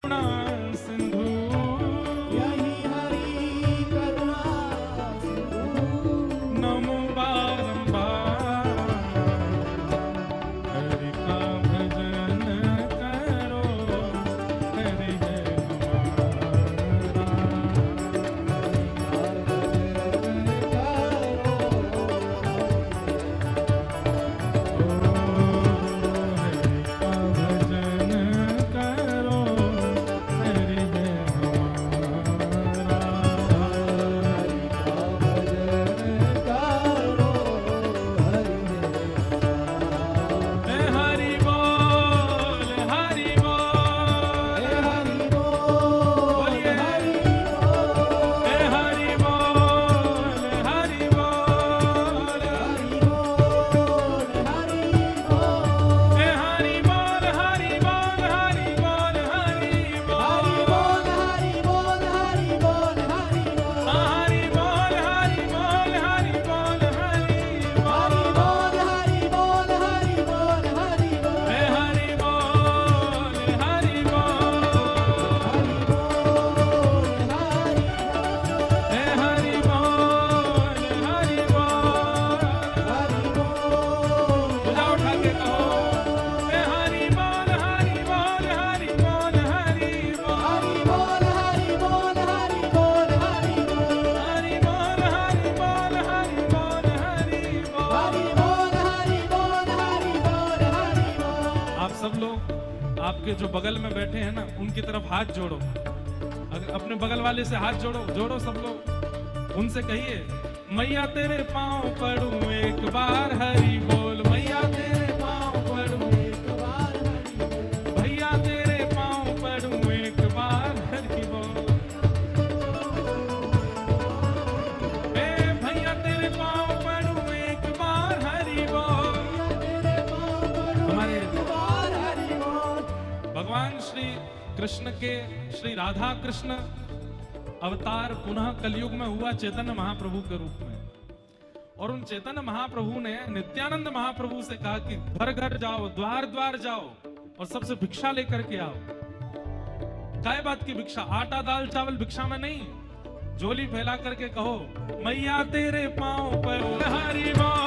करुणा सिंधु यही हरि करुणा सिंधु नमो बारंबार हरि का भजन करो हरि है आपके जो बगल में बैठे हैं ना उनकी तरफ हाथ जोड़ो, अगर अपने बगल वाले से हाथ जोड़ो, जोड़ो सब लोग, उनसे कहिए मैया तेरे पाँव पड़ूं एक बार हरि बोल, मैया तेरे पाँव पड़ूं एक बार हरि बोल, भैया तेरे पाँव पड़ूं एक बार हरि बोल, भैया तेरे पाँव पड़ूं एक बार हरि बोल। हमारे भगवान श्री कृष्ण के श्री राधा कृष्ण अवतार पुनः कलयुग में हुआ चैतन्य महाप्रभु के रूप में, और उन चैतन्य महाप्रभु ने नित्यानंद महाप्रभु से कहा कि घर घर जाओ, द्वार द्वार जाओ और सबसे भिक्षा लेकर के आओ। काय बात की भिक्षा? आटा दाल चावल भिक्षा में नहीं, झोली फैला करके कहो मैया तेरे पाँव पर हरि बोल।